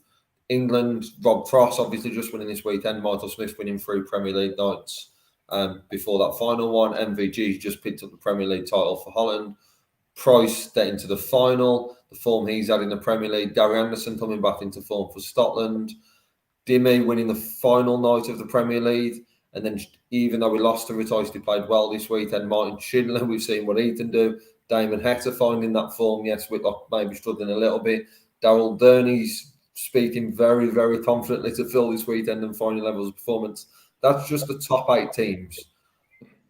England, Rob Cross obviously just winning this weekend. Michael Smith winning 3 Premier League nights before that final one. MvG just picked up the Premier League title for Holland. Price getting to the final, the form he's had in the Premier League. Gary Anderson coming back into form for Scotland. Dimi winning the final night of the Premier League. And then even though we lost to Retice, he played well this weekend. Martin Schindler, we've seen what he can do. Damon Hector finding that form, yes, Whitlock maybe struggling a little bit. Daryl Durney's speaking very, very confidently to Phil this weekend and finding levels of performance. That's just the top 8 teams.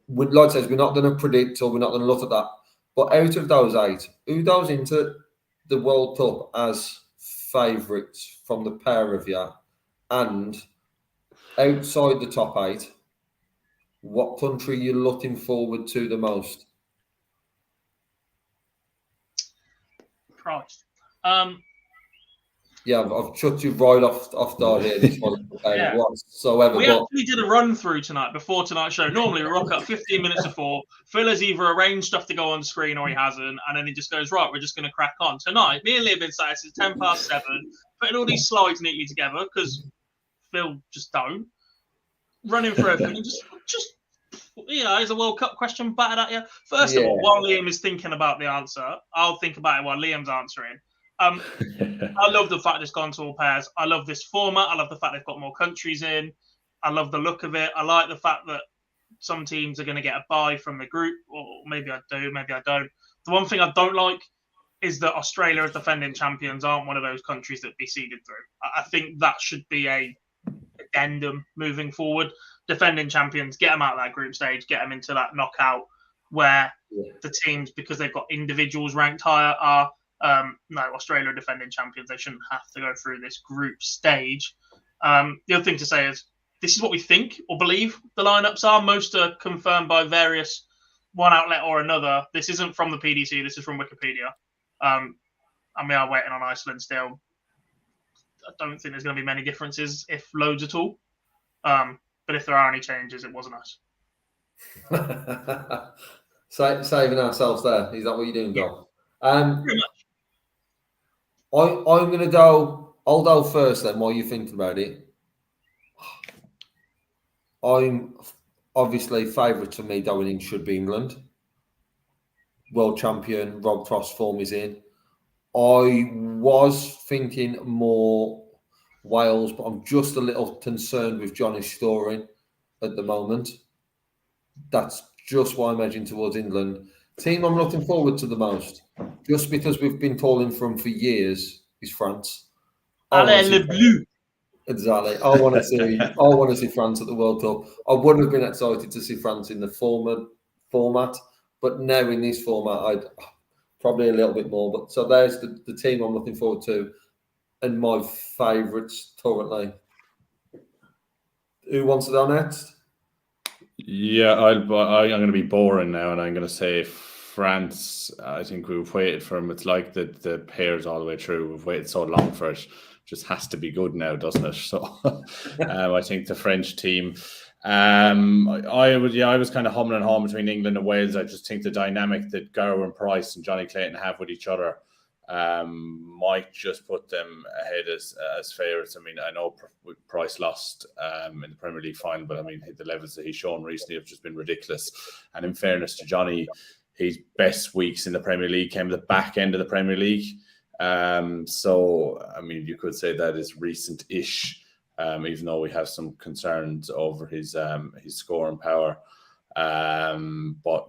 Like I said, we're not going to predict or we're not going to look at that. But out of those 8, who goes into the World Cup as favourites from the pair of you? And outside the top 8, what country are you looking forward to the most? Christ. Yeah, I've shut you right off guard here. This one Yeah. whatsoever. We actually did a run through tonight before tonight's show. Normally we rock up 15 minutes before. Phil has either arranged stuff to go on screen or he hasn't, and then he just goes, right, we're just going to crack on. Tonight, me and Lee have been sat, it's 7:10, putting all these slides neatly together because Phil just don't. Running through everything, just is a World Cup question battered at you. First of all, while Liam is thinking about the answer, I'll think about it while Liam's answering. I love the fact it's gone to all pairs. I love this format. I love the fact they've got more countries in. I love the look of it. I like the fact that some teams are going to get a bye from the group, or maybe I do, maybe I don't. The one thing I don't like is that Australia as defending champions aren't one of those countries that be seeded through. I think that should be a addendum moving forward. Defending champions, get them out of that group stage, get them into that knockout where the teams, because they've got individuals ranked higher, are no, Australia are defending champions. They shouldn't have to go through this group stage. The other thing to say is this is what we think or believe the lineups are. Most are confirmed by one outlet or another. This isn't from the PDC. This is from Wikipedia. And we are waiting on Iceland still. I don't think there's going to be many differences, if loads at all. But if there are any changes, it wasn't us. Saving ourselves there. Is that what you're doing, Dom? Pretty much. I'm going to go. I'll go first then while you think about it. I'm obviously favourite to me going in should be England. World champion, Rob Cross form is in. I was thinking more Wales, but I'm just a little concerned with Johnny's story at the moment. That's just why I'm edging towards England. Team I'm looking forward to the most, just because we've been calling for them for years, is France. Allez le bleu. Exactly. I want to see France at the World Cup. I wouldn't have been excited to see France in the format, but now in this format, I'd probably a little bit more. But so there's the team I'm looking forward to, and my favourites currently. Who wants to go next? Yeah, I'm going to be boring now, and I'm going to say France. I think we've waited for them. It's like the pairs all the way through. We've waited so long for it. Just has to be good now, doesn't it? So I think the French team. I was kind of humming and hawing between England and Wales. I just think the dynamic that Garrow and Price and Johnny Clayton have with each other might just put them ahead as favourites. I mean, I know Price lost in the Premier League final, but I mean, the levels that he's shown recently have just been ridiculous. And in fairness to Johnny, his best weeks in the Premier League came at the back end of the Premier League. So, I mean, you could say that is recent-ish, even though we have some concerns over his scoring power. But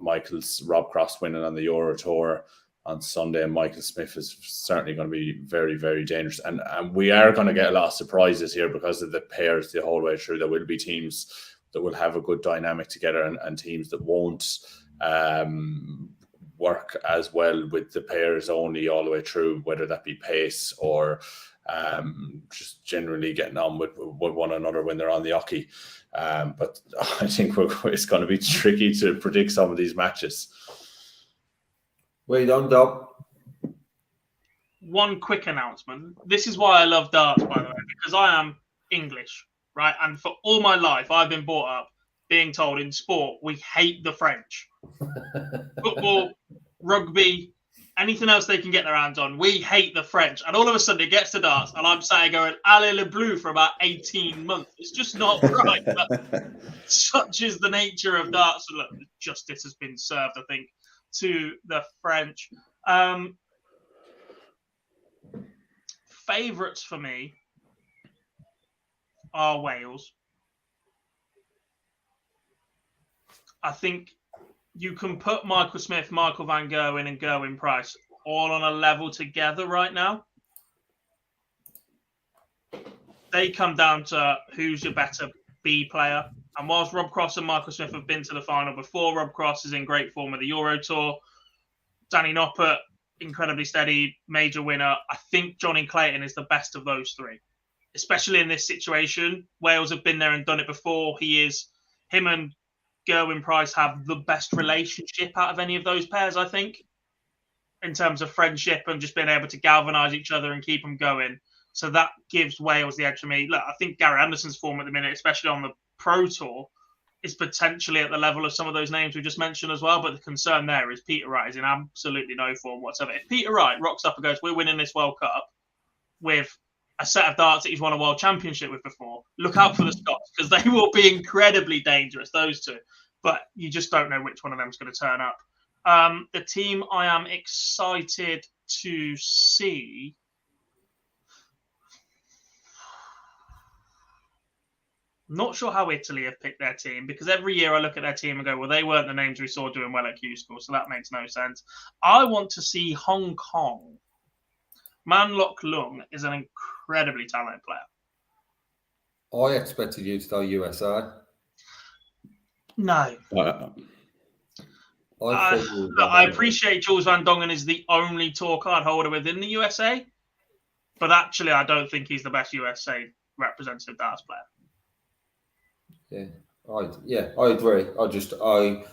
Rob Cross winning on the Euro Tour on Sunday, and Michael Smith is certainly going to be very, very dangerous. And we are going to get a lot of surprises here because of the pairs the whole way through. There will be teams that will have a good dynamic together and teams that won't work as well with the pairs only all the way through, whether that be pace or just generally getting on with one another when they're on the hockey. But I think it's going to be tricky to predict some of these matches. Wait on, Dob. one quick announcement. This is why I love darts, by the way, because I am English, right? And for all my life, I've been brought up being told in sport, we hate the French. Football, rugby, anything else they can get their hands on, we hate the French. And all of a sudden it gets to darts, and I'm sat here going, Allez le bleu for about 18 months. It's just not right. But such is the nature of darts. And look, justice has been served, I think, to the French. Favourites for me are Wales. I think you can put Michael Smith, Michael Van Gerwen, and Gerwyn Price all on a level together right now. They come down to who's your better B player. And whilst Rob Cross and Michael Smith have been to the final before, Rob Cross is in great form with the Euro Tour. Danny Noppert, incredibly steady, major winner. I think Johnny Clayton is the best of those three, especially in this situation. Wales have been there and done it before. Him and Gerwyn Price have the best relationship out of any of those pairs, I think, in terms of friendship and just being able to galvanise each other and keep them going. So that gives Wales the edge for me. Look, I think Gary Anderson's form at the minute, especially on the Pro Tour, is potentially at the level of some of those names we just mentioned as well. But the concern there is Peter Wright is in absolutely no form whatsoever. If Peter Wright rocks up and goes, we're winning this World Cup with a set of darts that he's won a world championship with before, look out for the Scots, because they will be incredibly dangerous, those two. But you just don't know which one of them is going to turn up. The team I am excited to see. Not sure how Italy have picked their team, because every year I look at their team and go, well, they weren't the names we saw doing well at Q School, so that makes no sense. I want to see Hong Kong. Man Lok Lung is an incredibly talented player. I expected you to tell USA. No. I appreciate Jules Van Dongen is the only tour card holder within the USA, but actually I don't think he's the best USA representative darts player. I agree. I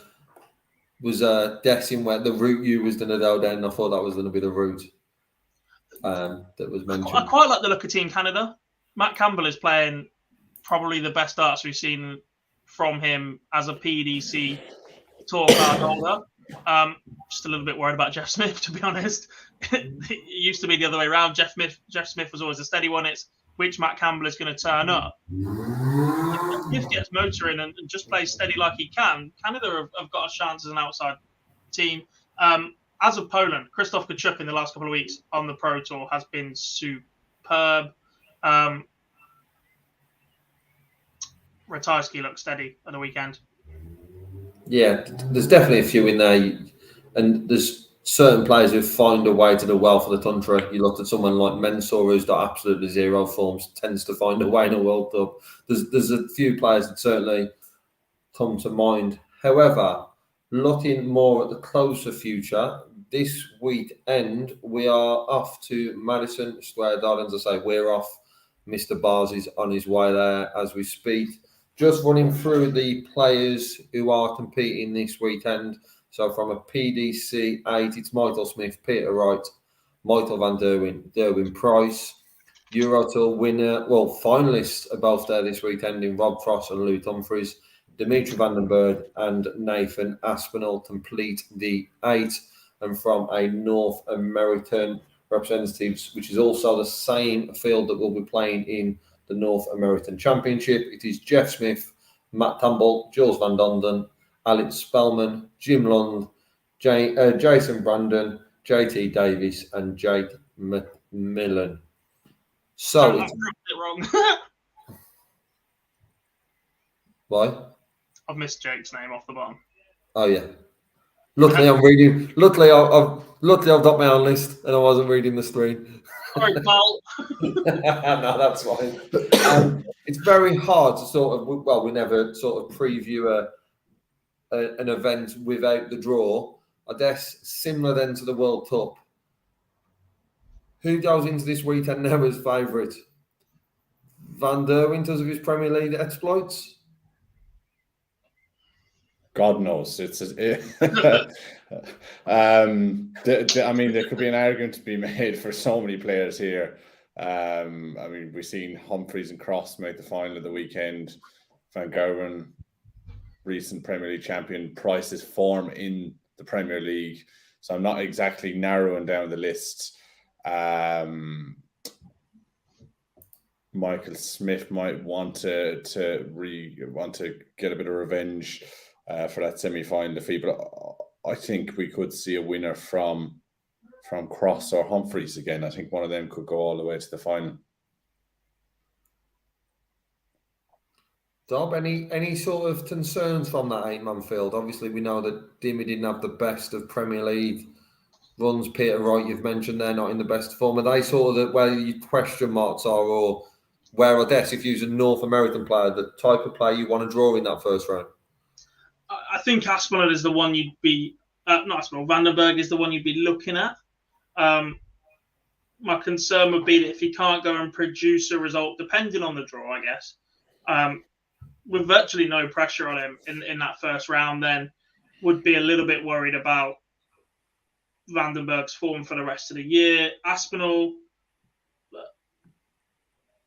was guessing where the route you was going to go down. I thought that was going to be the route that was mentioned. I quite like the look of Team Canada. Matt Campbell is playing probably the best darts we've seen from him as a PDC tour card holder. Just a little bit worried about Jeff Smith, to be honest. It used to be the other way around. Jeff Smith was always a steady one. It's which Matt Campbell is going to turn up. If Smith gets motoring and just plays steady like he can, Canada have got a chance as an outside team. As of Poland, Krzysztof Kachuk in the last couple of weeks on the Pro Tour has been superb. Ratajski looks steady at the weekend. Yeah, there's definitely a few in there, and there's certain players who find a way to do well for the country. You look at someone like Mensah, who's got absolutely zero forms, tends to find a way in a World Cup. There's a few players that certainly come to mind. However, looking more at the closer future, this weekend we are off to Madison Square Garden. As I say, we're off. Mr. Bars is on his way there as we speak. Just running through the players who are competing this weekend. So from a PDC 8, it's Michael Smith, Peter Wright, Michael Van Gerwen Price. Euro Tour winner, finalists are both there this weekend in Rob Cross and Lou Humphries. Dimitri Vandenberg and Nathan Aspinall complete the 8. And from a North American representatives, which is also the same field that will be playing in the North American Championship, it is Jeff Smith, Matt Campbell, Jules Van Donden, Alex Spellman, Jim Lund, Jason Brandon, JT Davis, and Jake McMillan. So I've it wrong. Why? I've missed Jake's name off the bottom. Oh yeah. Luckily, I'm reading. Luckily, I've got my own list, and I wasn't reading the screen. Sorry, pal. No, that's fine. It's very hard to sort of. We never sort of preview an event without the draw. I guess similar then to the World Cup. Who goes into this weekend now as favourite? Van der Winters of his Premier League exploits. God knows. I mean, there could be an argument to be made for so many players here. I mean, we've seen Humphreys and Cross make the final of the weekend. Van Gerwen, recent Premier League champion. Price's form in the Premier League. So I'm not exactly narrowing down the list. Michael Smith might want to get a bit of revenge for that semi-final defeat, but I think we could see a winner from Cross or Humphreys again. I think one of them could go all the way to the final. Dob, any sort of concerns from that 8-man field? Obviously, we know that Dimmy didn't have the best of Premier League runs. Peter Wright, you've mentioned they're not in the best form. Are they sort of where your question marks are, or where, I guess, if you use a North American player, the type of player you want to draw in that first round? I think Aspinall is the one you'd be not Aspinall. Vandenberg is the one you'd be looking at. My concern would be that if he can't go and produce a result, depending on the draw, I guess, with virtually no pressure on him in that first round, then would be a little bit worried about Vandenberg's form for the rest of the year. Aspinall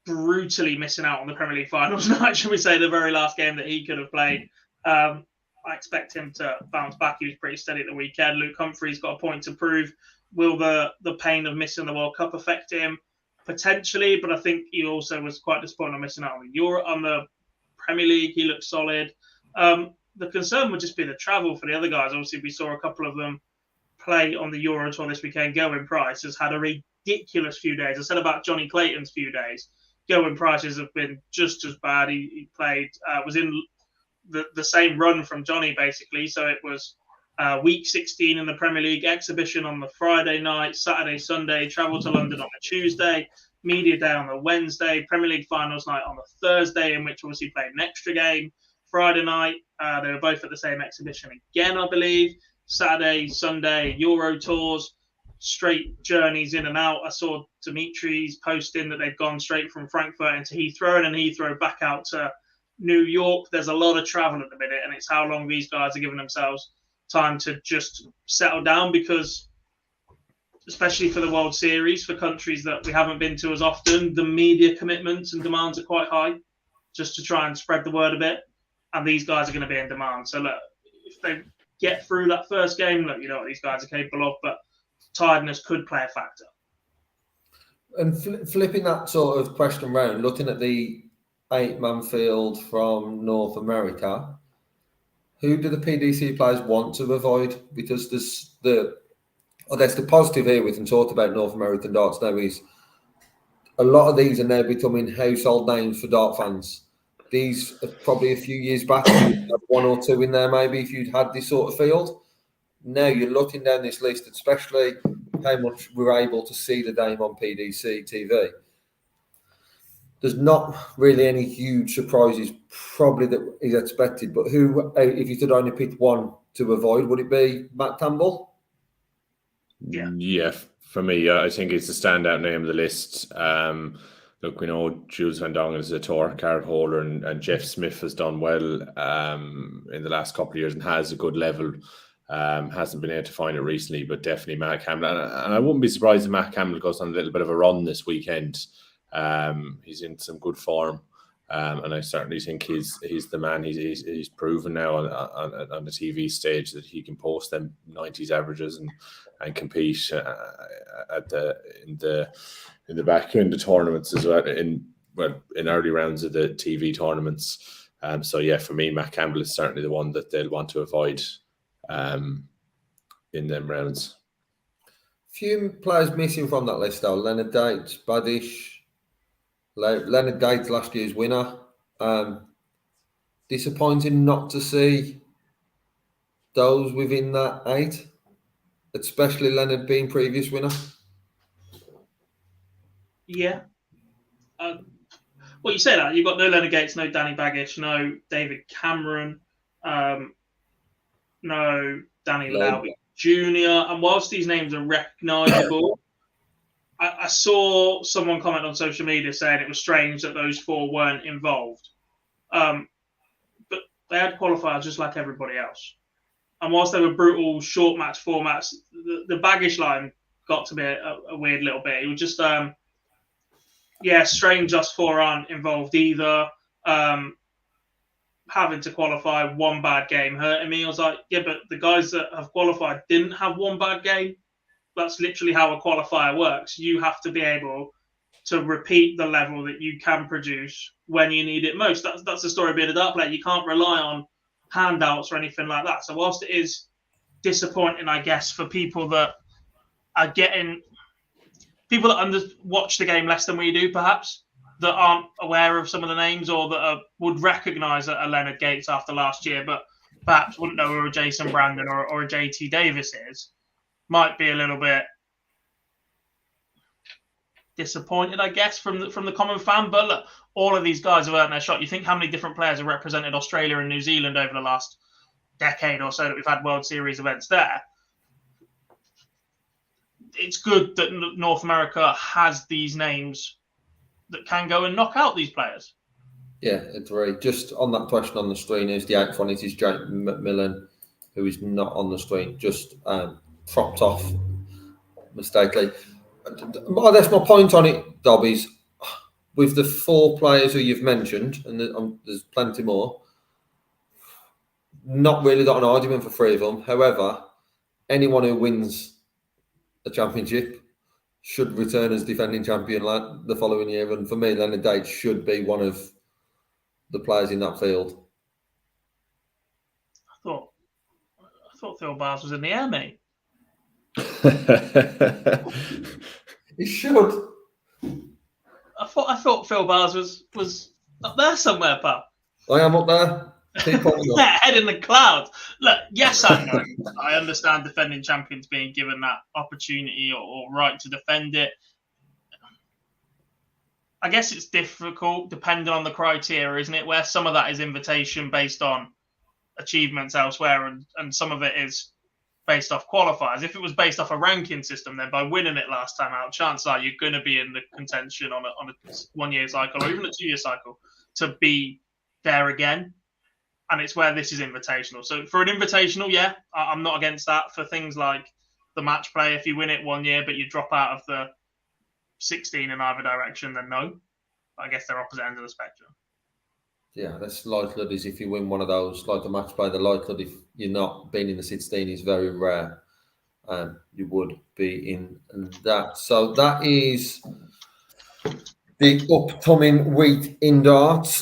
brutally missing out on the Premier League finals night, should we say, the very last game that he could have played. I expect him to bounce back. He was pretty steady at the weekend. Luke Humphreys got a point to prove. Will the pain of missing the World Cup affect him? Potentially, but I think he also was quite disappointed on missing out on the Premier League. He looked solid. The concern would just be the travel for the other guys. Obviously, we saw a couple of them play on the Euro Tour this weekend. Gerwyn Price has had a ridiculous few days. I said about Johnny Clayton's few days. Gerwyn Price's have been just as bad. He played, was in the same run from Johnny, basically. So it was week 16 in the Premier League, exhibition on the Friday night, Saturday, Sunday, travel to London on the Tuesday, media day on the Wednesday, Premier League finals night on the Thursday, in which obviously played an extra game. Friday night, they were both at the same exhibition again, I believe. Saturday, Sunday, Euro tours, straight journeys in and out. I saw Dimitri's posting that they'd gone straight from Frankfurt into Heathrow and then Heathrow back out to New York. There's a lot of travel at the minute, and it's how long these guys are giving themselves time to just settle down, because especially for the World Series, for countries that we haven't been to as often, the media commitments and demands are quite high, just to try and spread the word a bit. And these guys are going to be in demand. So look, if they get through that first game, look, you know what these guys are capable of, but tiredness could play a factor. And flipping that sort of question round, looking at the 8-man field from North America, who do the PDC players want to avoid? Because there's the positive here we can talk about North American darts now is a lot of these are now becoming household names for dart fans. These are probably a few years back, you'd have one or two in there maybe if you'd had this sort of field. Now you're looking down this list, especially how much we're able to see the game on PDC TV. There's not really any huge surprises probably that is expected, but who, if you could only pick one to avoid, would it be Matt Campbell? Yeah, for me, I think it's the standout name of the list. Look, we know Jules Van Dongen is a tour card holder, and Jeff Smith has done well in the last couple of years and has a good level. Hasn't been able to find it recently, but definitely Matt Campbell. And I wouldn't be surprised if Matt Campbell goes on a little bit of a run this weekend. He's in some good form, and I certainly think he's the man. He's proven now on the TV stage that he can post them 90s averages and compete in the back end of tournaments as well, in early rounds of the TV tournaments. So yeah, for me, Matt Campbell is certainly the one that they'll want to avoid in them rounds. Few players missing from that list though. Leonard Dates, Badish. Leonard Dates, last year's winner. Disappointing not to see those within that 8, especially Leonard being previous winner. Yeah. Well, you say that. You've got no Leonard Gates, no Danny Baggish, no David Cameron, no Danny Lowry Jr. And whilst these names are recognisable, I saw someone comment on social media saying it was strange that those 4 weren't involved. But they had qualifiers just like everybody else. And whilst they were brutal short match formats, the baggage line got to be a weird little bit. It was just, strange us four aren't involved either. Having to qualify, one bad game hurting me. I was like, yeah, but the guys that have qualified didn't have one bad game. That's literally how a qualifier works. You have to be able to repeat the level that you can produce when you need it most. That's the story of being a dart player. You can't rely on handouts or anything like that. So whilst it is disappointing, I guess, for people that are people that watch the game less than we do, perhaps, that aren't aware of some of the names or that would recognise a Leonard Gates after last year, but perhaps wouldn't know who a Jason Brandon or a JT Davis is, might be a little bit disappointed, I guess, from the common fan. But look, all of these guys have earned their shot. You think how many different players have represented Australia and New Zealand over the last decade or so that we've had World Series events there? It's good that North America has these names that can go and knock out these players. Yeah, it's right. Just on that question on the screen, is the 8th one? It is Jake McMillan, who is not on the screen, just propped off mistakenly. That's my point on it, Dobbies. With the 4 players who you've mentioned, and there's plenty more, not really got an argument for 3 of them. However, anyone who wins a championship should return as defending champion the following year. And for me, Leonard Gates should be one of the players in that field. I thought Phil Bars was in the air, mate. He should. I thought Phil Bars was up there somewhere, pal. I am up there. Head in the clouds. Look, yes, I know. I understand defending champions being given that opportunity or right to defend it. I guess it's difficult depending on the criteria, isn't it? Where some of that is invitation based on achievements elsewhere, and some of it is based off qualifiers. If it was based off a ranking system, then by winning it last time out, chances are you're going to be in the contention on a 1-year cycle or even a 2-year cycle to be there again. And it's where this is invitational. So for an invitational, yeah, I'm not against that. For things like the match play, if you win it 1 year, but you drop out of the 16 in either direction, then no. I guess they're opposite ends of the spectrum. Yeah, that's likelihood is if you win one of those, like the match play, the likelihood if you're not being in the 16 is very rare. You would be in that. So that is the upcoming week in darts.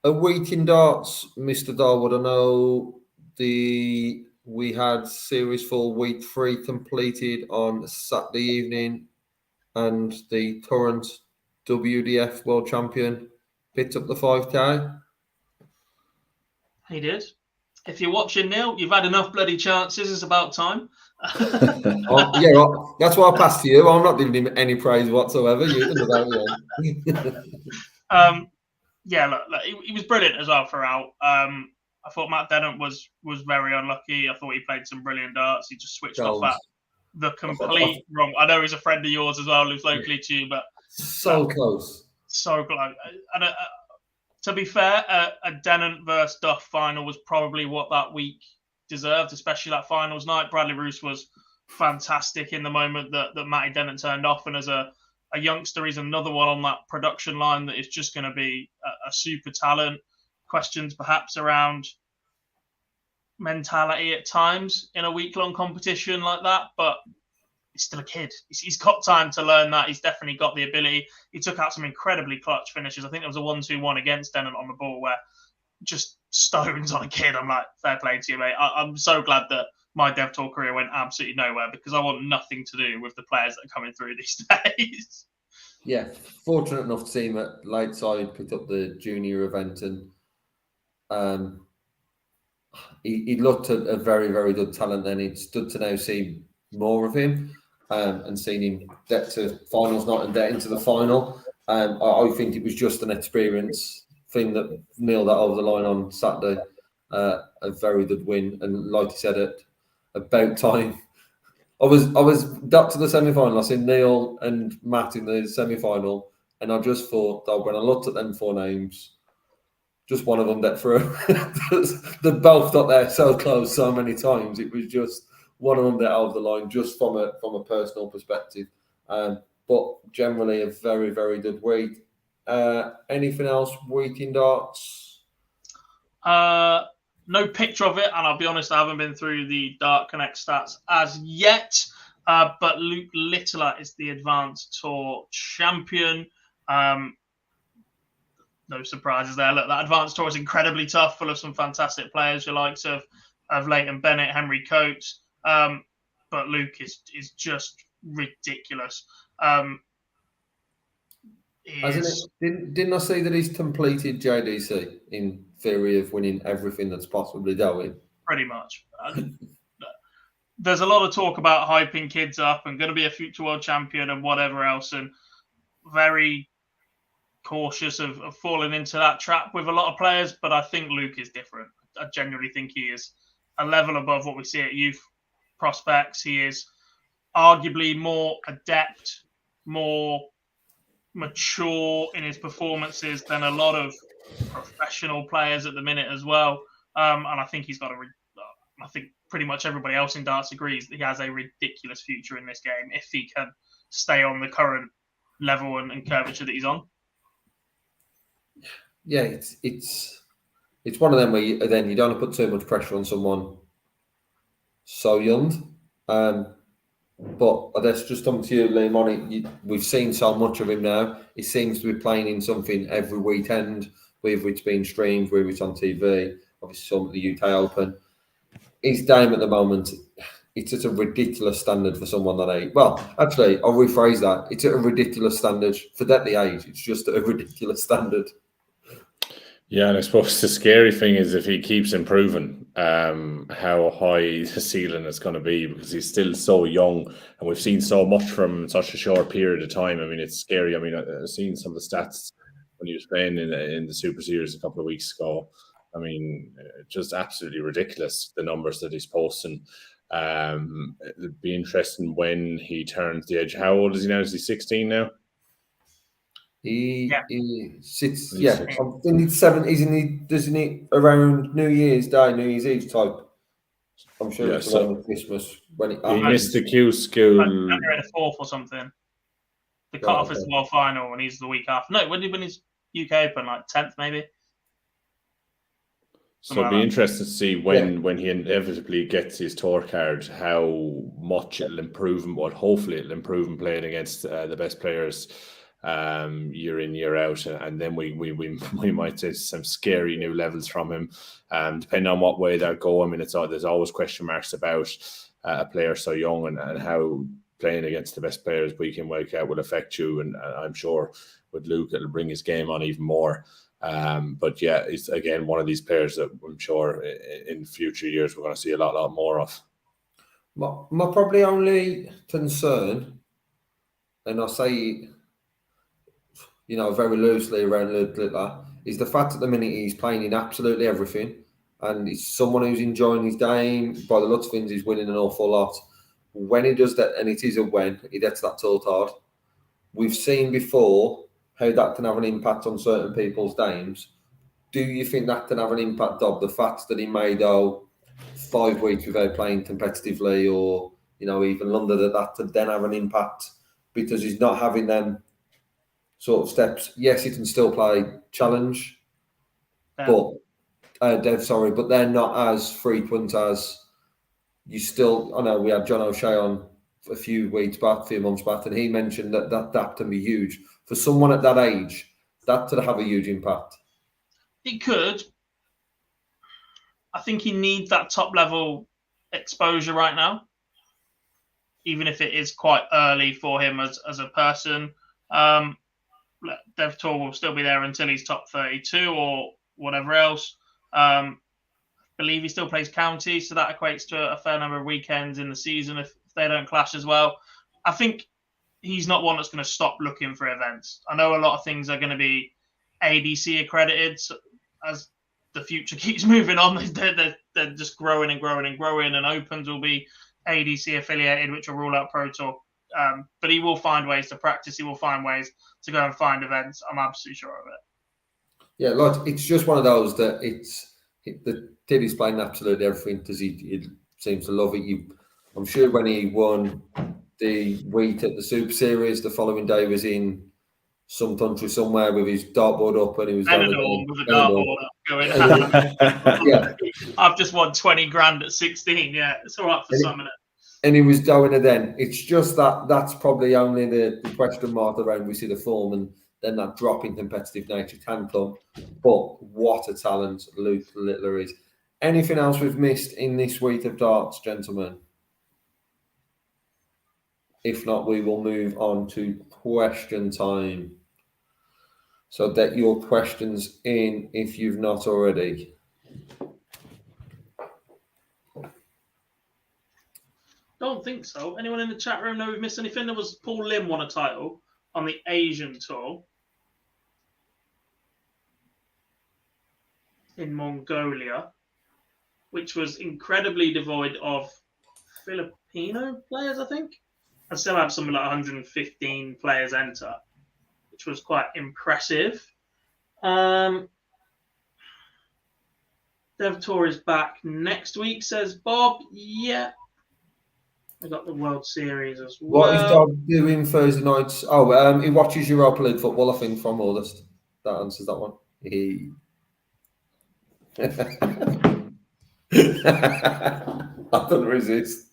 A week in darts, Mr. Darwood. I know we had Series 4 Week 3 completed on Saturday evening, and the current WDF World Champion picked up the 5K. He did. If you're watching, Neil, you've had enough bloody chances. It's about time. That's why I passed to you. I'm not giving him any praise whatsoever. You can Yeah, look, he was brilliant as well throughout. I thought Matt Dennant was very unlucky. I thought he played some brilliant darts. He just switched off at the complete wrong. I know he's a friend of yours as well, lives locally to you, but so close. So close. And to be fair, a Dennant versus Duff final was probably what that week deserved, especially that finals night. Bradley Roos was fantastic in the moment that Matty Dennant turned off, and as a youngster, he's another one on that production line that is just going to be a super talent. Questions perhaps around mentality at times in a week-long competition like that, but he's still a kid. He's got time to learn that. He's definitely got the ability. He took out some incredibly clutch finishes. I think there was a 1-2-1 against Dennant on the ball where just stones on a kid. I'm like, fair play to you, mate. I'm so glad that my dev tour career went absolutely nowhere because I want nothing to do with the players that are coming through these days. Yeah, fortunate enough to see him at Lightside pick up the junior event, and he looked at a very, very good talent. And it's good to now see more of him and seeing him get to finals night and get into the final. I think it was just an experience thing that nailed that over the line on Saturday. A very good win, and like you said, about time. I was got to the semi-final. I seen Neil and Matt in the semi-final, and I just thought that when I looked at them 4 names, just one of them that threw. They both got there so close so many times. It was just one of them that out of the line, just from a personal perspective. But generally a very, very good week. Anything else week in darts? No picture of it, and I'll be honest, I haven't been through the Dart Connect stats as yet. But Luke Littler is the Advanced Tour champion. No surprises there. Look, that Advanced Tour is incredibly tough, full of some fantastic players, your likes of Leighton Bennett, Henry Coates. But Luke is just ridiculous. Didn't I say that he's completed JDC in theory of winning everything that's possibly going? Pretty much. There's a lot of talk about hyping kids up and going to be a future world champion and whatever else, and very cautious of falling into that trap with a lot of players. But I think Luke is different. I genuinely think he is a level above what we see at youth prospects. He is arguably more adept, more mature in his performances than a lot of professional players at the minute as well. And I think he's got I think pretty much everybody else in darts agrees that he has a ridiculous future in this game if he can stay on the current level and curvature that he's on. Yeah, it's one of them where you don't want to put too much pressure on someone so young. But I guess just come to you, Liam, we've seen so much of him now. He seems to be playing in something every weekend, whether it's been streamed, whether it's on TV, obviously some at the UK Open. His game at the moment, it's at a ridiculous standard for someone that age. Well, actually, I'll rephrase that. It's at a ridiculous standard for that the age. It's just at a ridiculous standard. Yeah, and I suppose the scary thing is if he keeps improving, how high the ceiling is going to be, because he's still so young and we've seen so much from him in such a short period of time. I mean, it's scary. I mean, I've seen some of the stats when he was playing in the Super Series a couple of weeks ago. I mean, just absolutely ridiculous, the numbers that he's posting. It'd be interesting when he turns the edge. How old is he now? Is he 16 now? He sits, I think it's 7, isn't he around New Year's Day, New Year's Eve type? I'm sure it's around Christmas when he missed the Q school. January the 4th or something. The cut-off is the World Final, and he's the week after. No, when did he win his UK Open? Like 10th, maybe? So it'd be interesting to see when he inevitably gets his tour card, how much it'll improve and what hopefully it'll improve in playing against the best players year in, year out, and then we might see some scary new levels from him, depending on what way that go. I mean, there's always question marks about a player so young and how playing against the best players week in, week out will affect you, and I'm sure with Luke it'll bring his game on even more. But yeah, it's again one of these players that I'm sure in future years we're going to see a lot more of. My probably only concern, and I say, very loosely around Luke Littler, is the fact at the minute he's playing in absolutely everything, and he's someone who's enjoying his game. By the looks of things, he's winning an awful lot. When he does that, and it is a when, he gets that tilt hard. We've seen before how that can have an impact on certain people's games. Do you think that can have an impact of the fact that he may go 5 weeks without playing competitively, or even longer, that could then have an impact because he's not having them sort of steps? Yes, he can still play challenge, but they're not as frequent as you still. I know we had John O'Shea on a few months back, and he mentioned that can be huge for someone at that age. That could have a huge impact. It could. I think he needs that top level exposure right now, even if it is quite early for him as a person. Dev Tour will still be there until he's top 32 or whatever else. I believe he still plays county, so that equates to a fair number of weekends in the season if they don't clash as well. I think he's not one that's going to stop looking for events. I know a lot of things are going to be ADC accredited, so as the future keeps moving on. They're just growing and growing and growing, and Opens will be ADC affiliated, which will rule out Pro Tour. But he will find ways to practice. He will find ways to go and find events. I'm absolutely sure of it. Yeah, like it's just one of those that the kid is playing absolutely everything because he seems to love it. I'm sure when he won the wheat at the Super Series, the following day was in some country somewhere with his dartboard up, and he was going Benidorm with a dartboard up going. Yeah, I've just won 20 grand at 16. Yeah, it's all right for some of it. and he was going it then. It's just that's probably only the question mark around we see the form, and then that drop in competitive nature can come. But what a talent Luke Littler is. Anything else we've missed in this week of darts, gentlemen? If not, we will move on to question time. So get your questions in if you've not already. Don't think so. Anyone in the chat room know we've missed anything? There was Paul Lim won a title on the Asian tour in Mongolia, which was incredibly devoid of Filipino players, I think. I still had something like 115 players enter, which was quite impressive. Dev Tour is back next week, says Bob. Yeah. I got the World Series as well. What is Bob doing Thursday nights? Oh, he watches Europa League football, I think, from August. That answers that one. I don't resist.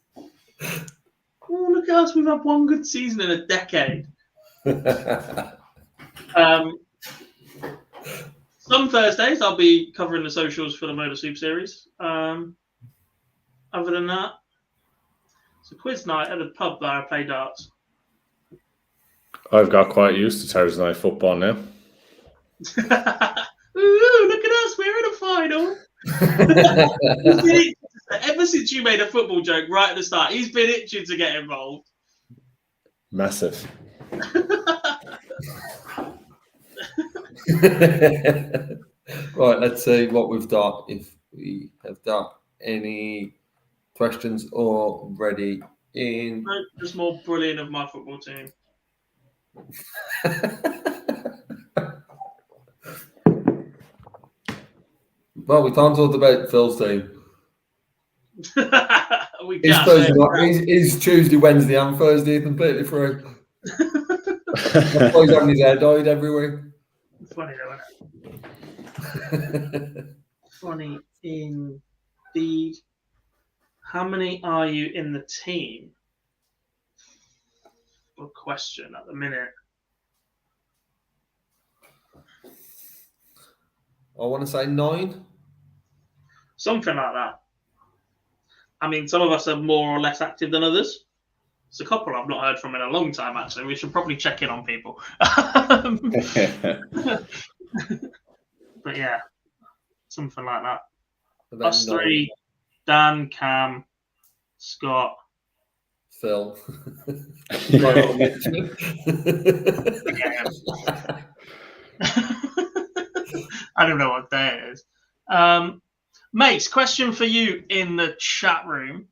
Oh, look at us. We've had one good season in a decade. Some Thursdays I'll be covering the socials for the Motor Super Series. Other than that, it's a quiz night at the pub where I play darts. I've got quite used to Thursday night football now. Ooh, look at us. We're in a final. Ever since you made a football joke right at the start, he's been itching to get involved. Massive. Right, let's see what we've got. If we have got any questions already in. No, just more brilliant of my football team. Well, we can't talk about Phil's team. We His can't. Thursday night, his Tuesday, Wednesday, and Thursday completely free. That's why he's having his hair dyed every week. Funny though, isn't it? Funny indeed. How many are you in the team? Good question at the minute. I want to say 9. Something like that. I mean, some of us are more or less active than others. There's a couple I've not heard from in a long time, actually. We should probably check in on people. But yeah, something like that. About Us 9. 3, Dan, Cam, Scott, Phil. I don't know what day it is. Mates, question for you in the chat room.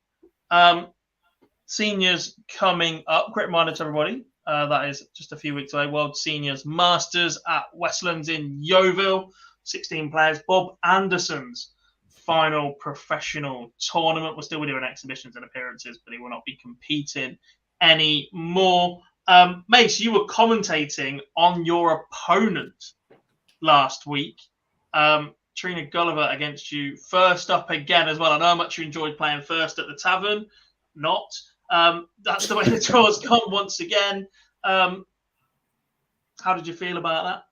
Seniors coming up. Quick reminder to everybody. That is just a few weeks away. World Seniors Masters at Westlands in Yeovil. 16 players. Bob Anderson's final professional tournament. We'll still be doing exhibitions and appearances, but he will not be competing anymore. Mace, you were commentating on your opponent last week. Trina Gulliver against you first up again as well. I know how much you enjoyed playing first at the tavern. Not. That's the way the draws come once again. How did you feel about that?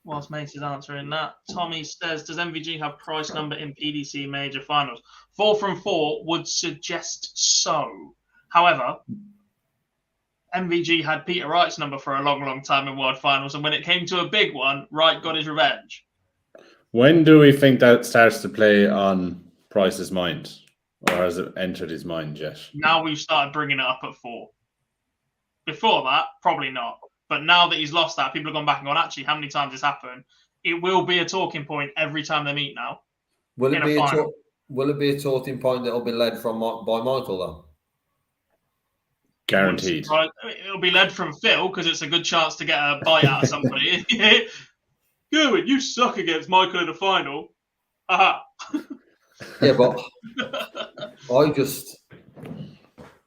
Whilst Mace is answering that, Tommy says, does MvG have price number in PDC major finals? 4 from 4 would suggest so. However, MvG had Peter Wright's number for a long, long time in World Finals, and when it came to a big one, Wright got his revenge. When do we think that starts to play on Price's mind? Or has it entered his mind yet? Now we've started bringing it up at 4. Before that, probably not. But now that he's lost that, people have gone back and gone, actually, how many times this happened? It will be a talking point every time they meet now. Will it be a talking point that will be led from by Michael, though? Guaranteed. It'll be led from Phil because it's a good chance to get a bite out of somebody. Gerwin, you suck against Michael in the final. Aha. Yeah, but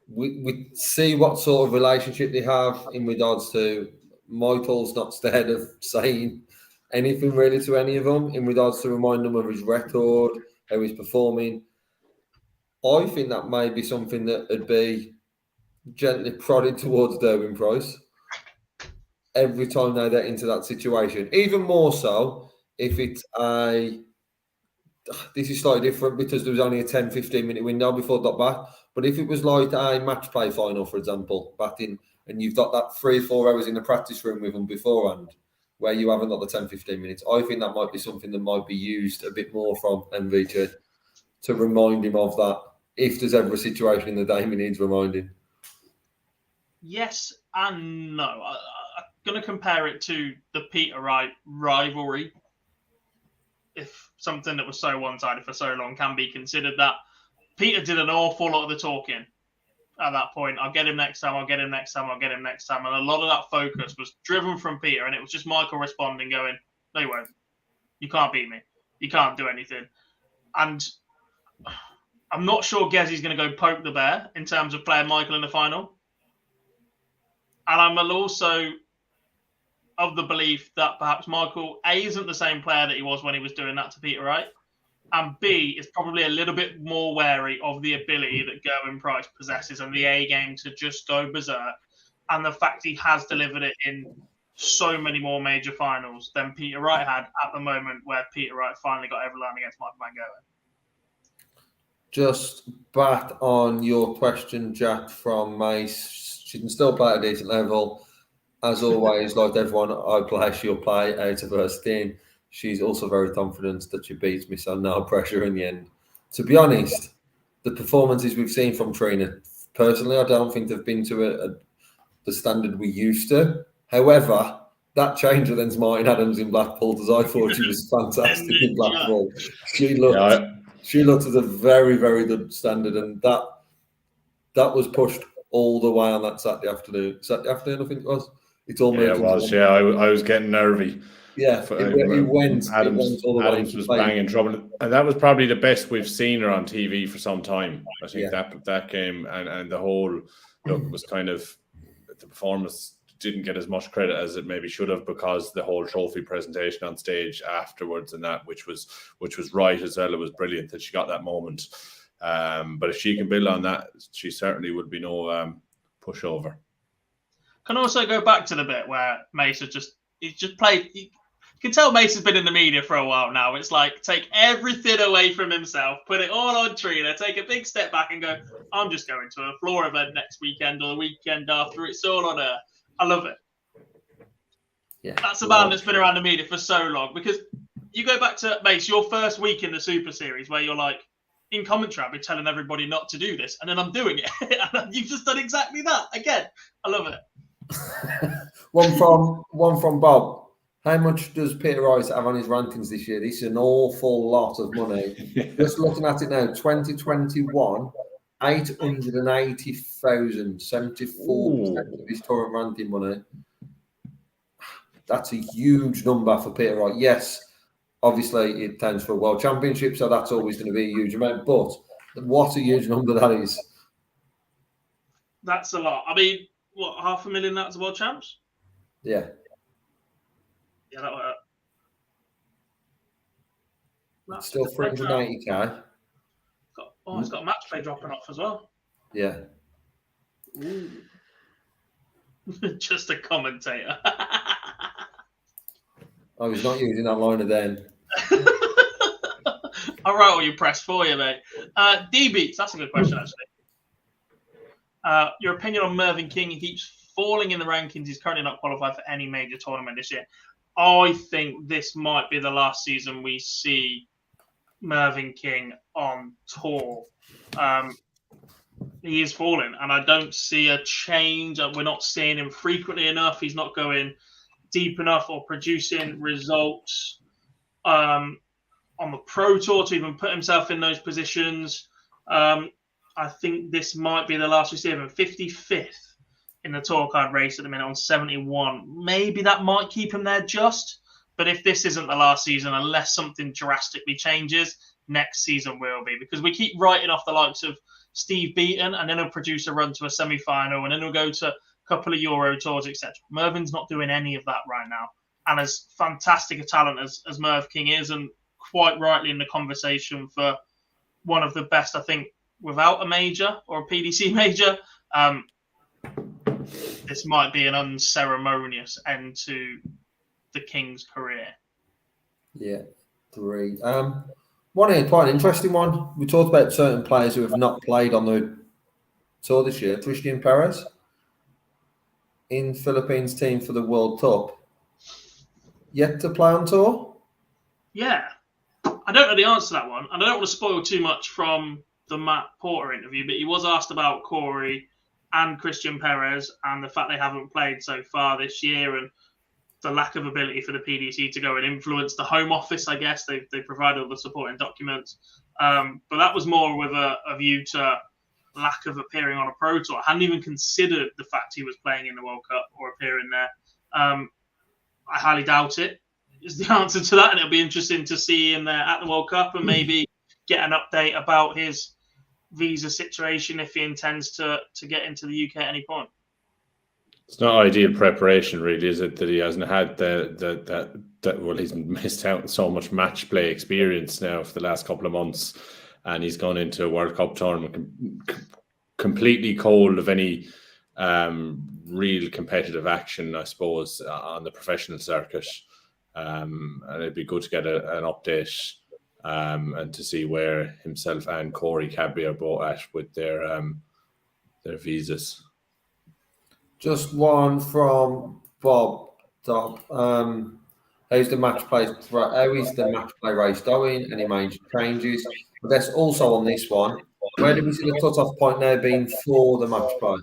we see what sort of relationship they have in regards to Michael's not scared of saying anything really to any of them in regards to remind them of his record, how he's performing. I think that may be something that would be gently prodded towards Derwin Price every time they get into that situation. Even more so if it's this is slightly different because there was only a 10-15 minute window before dot back. But if it was like a match play final, for example, batting, and you've got that 3 or 4 hours in the practice room with them beforehand, where you haven't got the 10-15 minutes, I think that might be something that might be used a bit more from MvG to remind him of that if there's ever a situation in the game he needs reminding. Yes and no. I'm going to compare it to the Peter Wright rivalry. If something that was so one-sided for so long can be considered that, Peter did an awful lot of the talking at that point. I'll get him next time, I'll get him next time, I'll get him next time. And a lot of that focus was driven from Peter, and it was just Michael responding, going, no, you won't. You can't beat me. You can't do anything. And I'm not sure Gezzy's going to go poke the bear in terms of playing Michael in the final. And I'm also of the belief that perhaps Michael, A, isn't the same player that he was when he was doing that to Peter Wright, and B, is probably a little bit more wary of the ability that Gerwin Price possesses and the A game to just go berserk, and the fact he has delivered it in so many more major finals than Peter Wright had at the moment where Peter Wright finally got overline against Michael Van Gerwen. Just back on your question, Jack, from Mace. She can still play at a decent level. As always, like everyone I play, she'll play out of her skin. She's also very confident that she beats me, so no pressure in the end. To be honest, the performances we've seen from Trina, personally, I don't think they've been to the standard we used to. However, that changer then's Martin Adams in Blackpool, as I thought she was fantastic in Blackpool. She looked at a very, very good standard, and that was pushed all the way on that Saturday afternoon. Saturday afternoon, I think it was. It all moved. Yeah, it was. Yeah, I was getting nervy. Yeah, it went. Adams was banging trouble, and that was probably the best we've seen her on TV for some time. I think that game and the whole look was kind of, the performance didn't get as much credit as it maybe should have, because the whole trophy presentation on stage afterwards and that, which was right as well. It was brilliant that she got that moment. But if she can build on that, she certainly would be no pushover. Can also go back to the bit where Mace has just played. You can tell Mace has been in the media for a while now. It's like, take everything away from himself, put it all on Trina, take a big step back and go, I'm just going to a floor event next weekend or the weekend after. It's all on her. I love it. Yeah, that's a man that's been around the media for so long, because you go back to, Mace, your first week in the Super Series where you're like, in commentary, I'll be telling everybody not to do this, and then I'm doing it. And you've just done exactly that. Again, I love it. one from Bob. How much does Peter Rice have on his rankings this year? This is an awful lot of money. Just looking at it now, 2021, 880,000, 74% of his current ranking money. That's a huge number for Peter Wright. Yes, obviously it tends for a World Championship, so that's always going to be a huge amount. But what a huge number that is. That's a lot. I mean, what, 500,000 that's World Champs? Yeah. Yeah, that worked. It's still 380k. It's got match play dropping off as well. Yeah. Ooh. Just a commentator. I was not using that liner then. I'll write all your press for you, mate. D-Beats, that's a good question, actually. Your opinion on Mervyn King? He keeps falling in the rankings. He's currently not qualified for any major tournament this year. I think this might be the last season we see Mervyn King on tour. He is falling, and I don't see a change. We're not seeing him frequently enough. He's not going deep enough or producing results on the Pro Tour to even put himself in those positions. I think this might be the last we see of him. 55th in the tour card race at the minute on 71. Maybe that might keep him there just. But if this isn't the last season, unless something drastically changes, next season will be. Because we keep writing off the likes of Steve Beaton, and then he'll produce a run to a semi-final, and then he'll go to a couple of Euro tours, etc. Mervin's not doing any of that right now. And as fantastic a talent as Merv King is, and quite rightly in the conversation for one of the best, I think, without a major or a PDC major, this might be an unceremonious end to the King's career. Yeah, 3. One here, quite an interesting one. We talked about certain players who have not played on the tour this year. Christian Perez in Philippines team for the World Cup. Yet to play on tour? Yeah. I don't know the answer to that one. And I don't want to spoil too much from the Matt Porter interview, but he was asked about Corey and Christian Perez and the fact they haven't played so far this year, and the lack of ability for the PDC to go and influence the Home Office, I guess. They provided all the supporting documents. But that was more with a view to lack of appearing on a Pro Tour. I hadn't even considered the fact he was playing in the World Cup or appearing there. I highly doubt it is the answer to that. And it'll be interesting to see him there at the World Cup and maybe get an update about his visa situation if he intends to get into the UK at any point. It's not ideal preparation, really, is it? That he hasn't had well, he's missed out on so much match play experience now for the last couple of months, and he's gone into a World Cup tournament completely cold of any real competitive action, I suppose, on the professional circuit. And it'd be good to get an update and to see where himself and Corey Cadby are both at with their visas. Just one from Bob. How's the match play? How is the match play race going? Any major changes? But that's also on this one. Where do we see the cut-off point now being for the match play?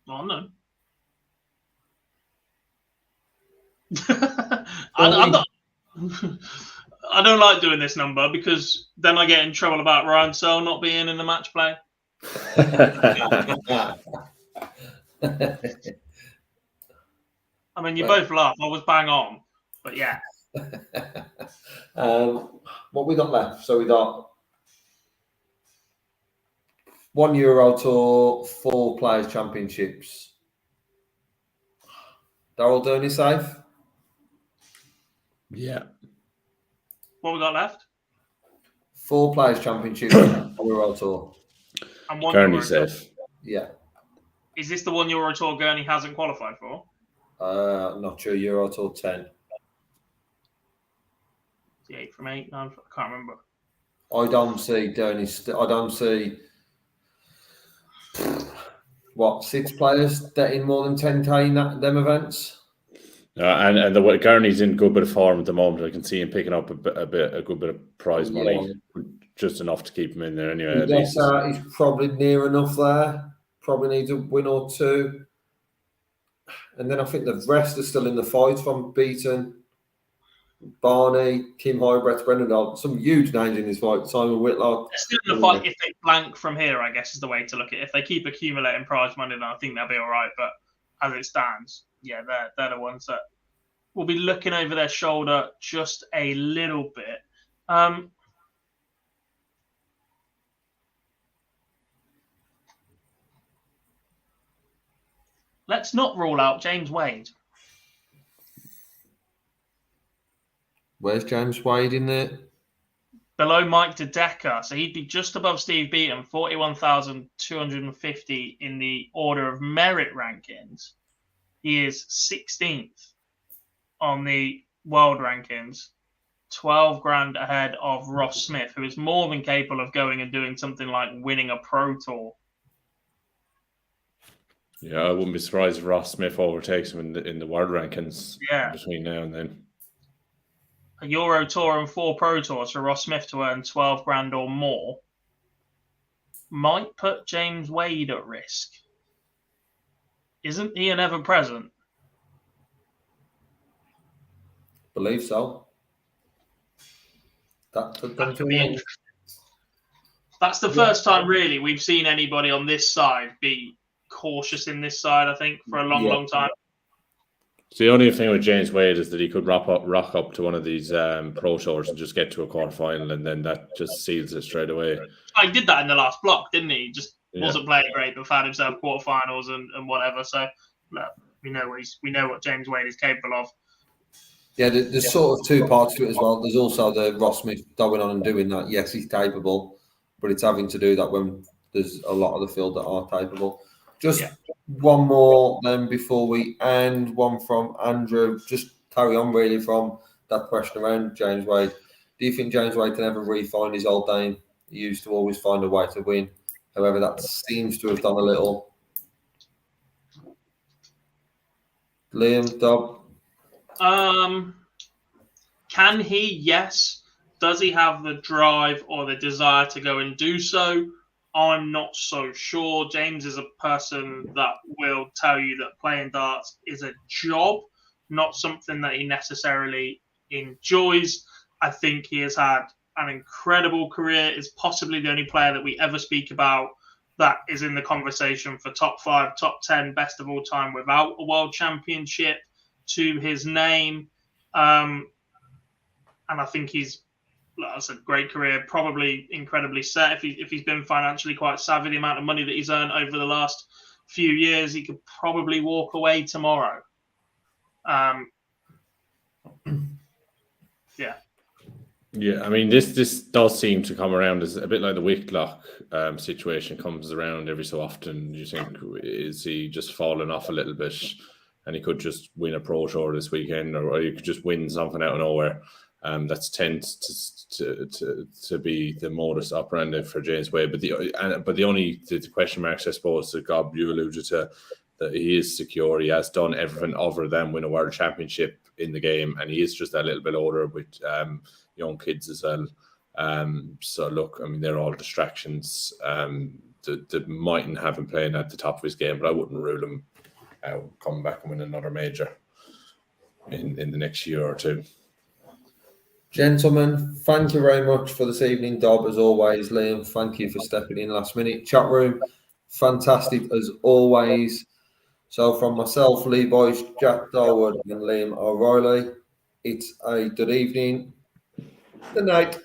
Oh, no. I'm not. I don't like doing this number because then I get in trouble about Ryan Searle not being in the match play. I mean, you both laugh. I was bang on, but yeah. What we got left? So we got 1 Euro Tour, 4 Players Championships. Darryl Durney safe? Yeah. What we got left? 4 Players Championships, 1 Euro Tour. And 1 Gurney Euro Tour. Yeah. Is this the 1 Euro Tour Gurney hasn't qualified for? Not sure. Euro Tour 10. 8 from 8? No, I can't remember. I don't see Durney. I don't see 6 players getting more than 10k in them events. And the Gurney's in good bit of form at the moment. I can see him picking up a good bit of prize money, just enough to keep him in there anyway. Yes, he's probably near enough there. Probably needs a win or 2. And then I think the rest are still in the fight from Beaton, Barney, Kim Hybrecht, Brendan, some huge names in this fight. Simon Whitlock. They're still in the fight if they blank from here, I guess, is the way to look at it. If they keep accumulating prize money, then I think they'll be all right. But as it stands, yeah, they're the ones that will be looking over their shoulder just a little bit. Let's not rule out James Wade. Where's James Wade in there? Below Mike DeDecker. So he'd be just above Steve Beaton, 41,250 in the order of merit rankings. He is 16th on the world rankings, 12 grand ahead of Ross Smith, who is more than capable of going and doing something like winning a Pro Tour. Yeah, I wouldn't be surprised if Ross Smith overtakes him in the world rankings between now and then. A Euro Tour and 4 Pro Tours for Ross Smith to earn 12 grand or more might put James Wade at risk. Isn't he an ever-present? Believe so. That could be interesting. That's the first time really we've seen anybody on this side be cautious in this side, I think, for a long time. So the only thing with James Wade is that he could rock up to one of these pro tours and just get to a quarter final, and then that just seals it straight away. Oh, he did that in the last block, didn't he? Just wasn't playing great, but found himself quarterfinals and whatever. So we know what James Wade is capable of. Yeah, there's sort of two parts to it as well. There's also the Ross Smith going on and doing that. Yes, he's capable, but it's having to do that when there's a lot of the field that are capable. Just one more then before we end, one from Andrew. Just carry on really from that question around James Wade. Do you think James Wade can ever re-find his old game? He used to always find a way to win. However, that seems to have done a little. Liam, Dob? Can he? Yes. Does he have the drive or the desire to go and do so? I'm not so sure. James is a person that will tell you that playing darts is a job, not something that he necessarily enjoys. I think he has had an incredible career, is possibly the only player that we ever speak about that is in the conversation for top 5, top 10, best of all time without a world championship to his name. And I think he's, that's a great career, probably incredibly set. If he's been financially quite savvy, the amount of money that he's earned over the last few years, he could probably walk away tomorrow. Yeah, I mean, this does seem to come around as a bit like the Wicklock situation comes around every so often. You think, is he just falling off a little bit and he could just win a pro tour this weekend, or he could just win something out of nowhere? That tends to be the modus operandi for James Wade. But the question marks, I suppose, that Gob, you alluded to, that he is secure. He has done everything other than win a world championship in the game, and he is just a little bit older with young kids as well. So look, I mean, they're all distractions that mightn't have him playing at the top of his game, but I wouldn't rule him out coming back and win another major in the next year or two. Gentlemen, thank you very much for this evening. Dob, as always. Liam, thank you for stepping in last minute. Chat room, fantastic as always. So from myself, Lee Boyce, Jack Darwood and Liam O'Reilly, it's a good evening. Good night.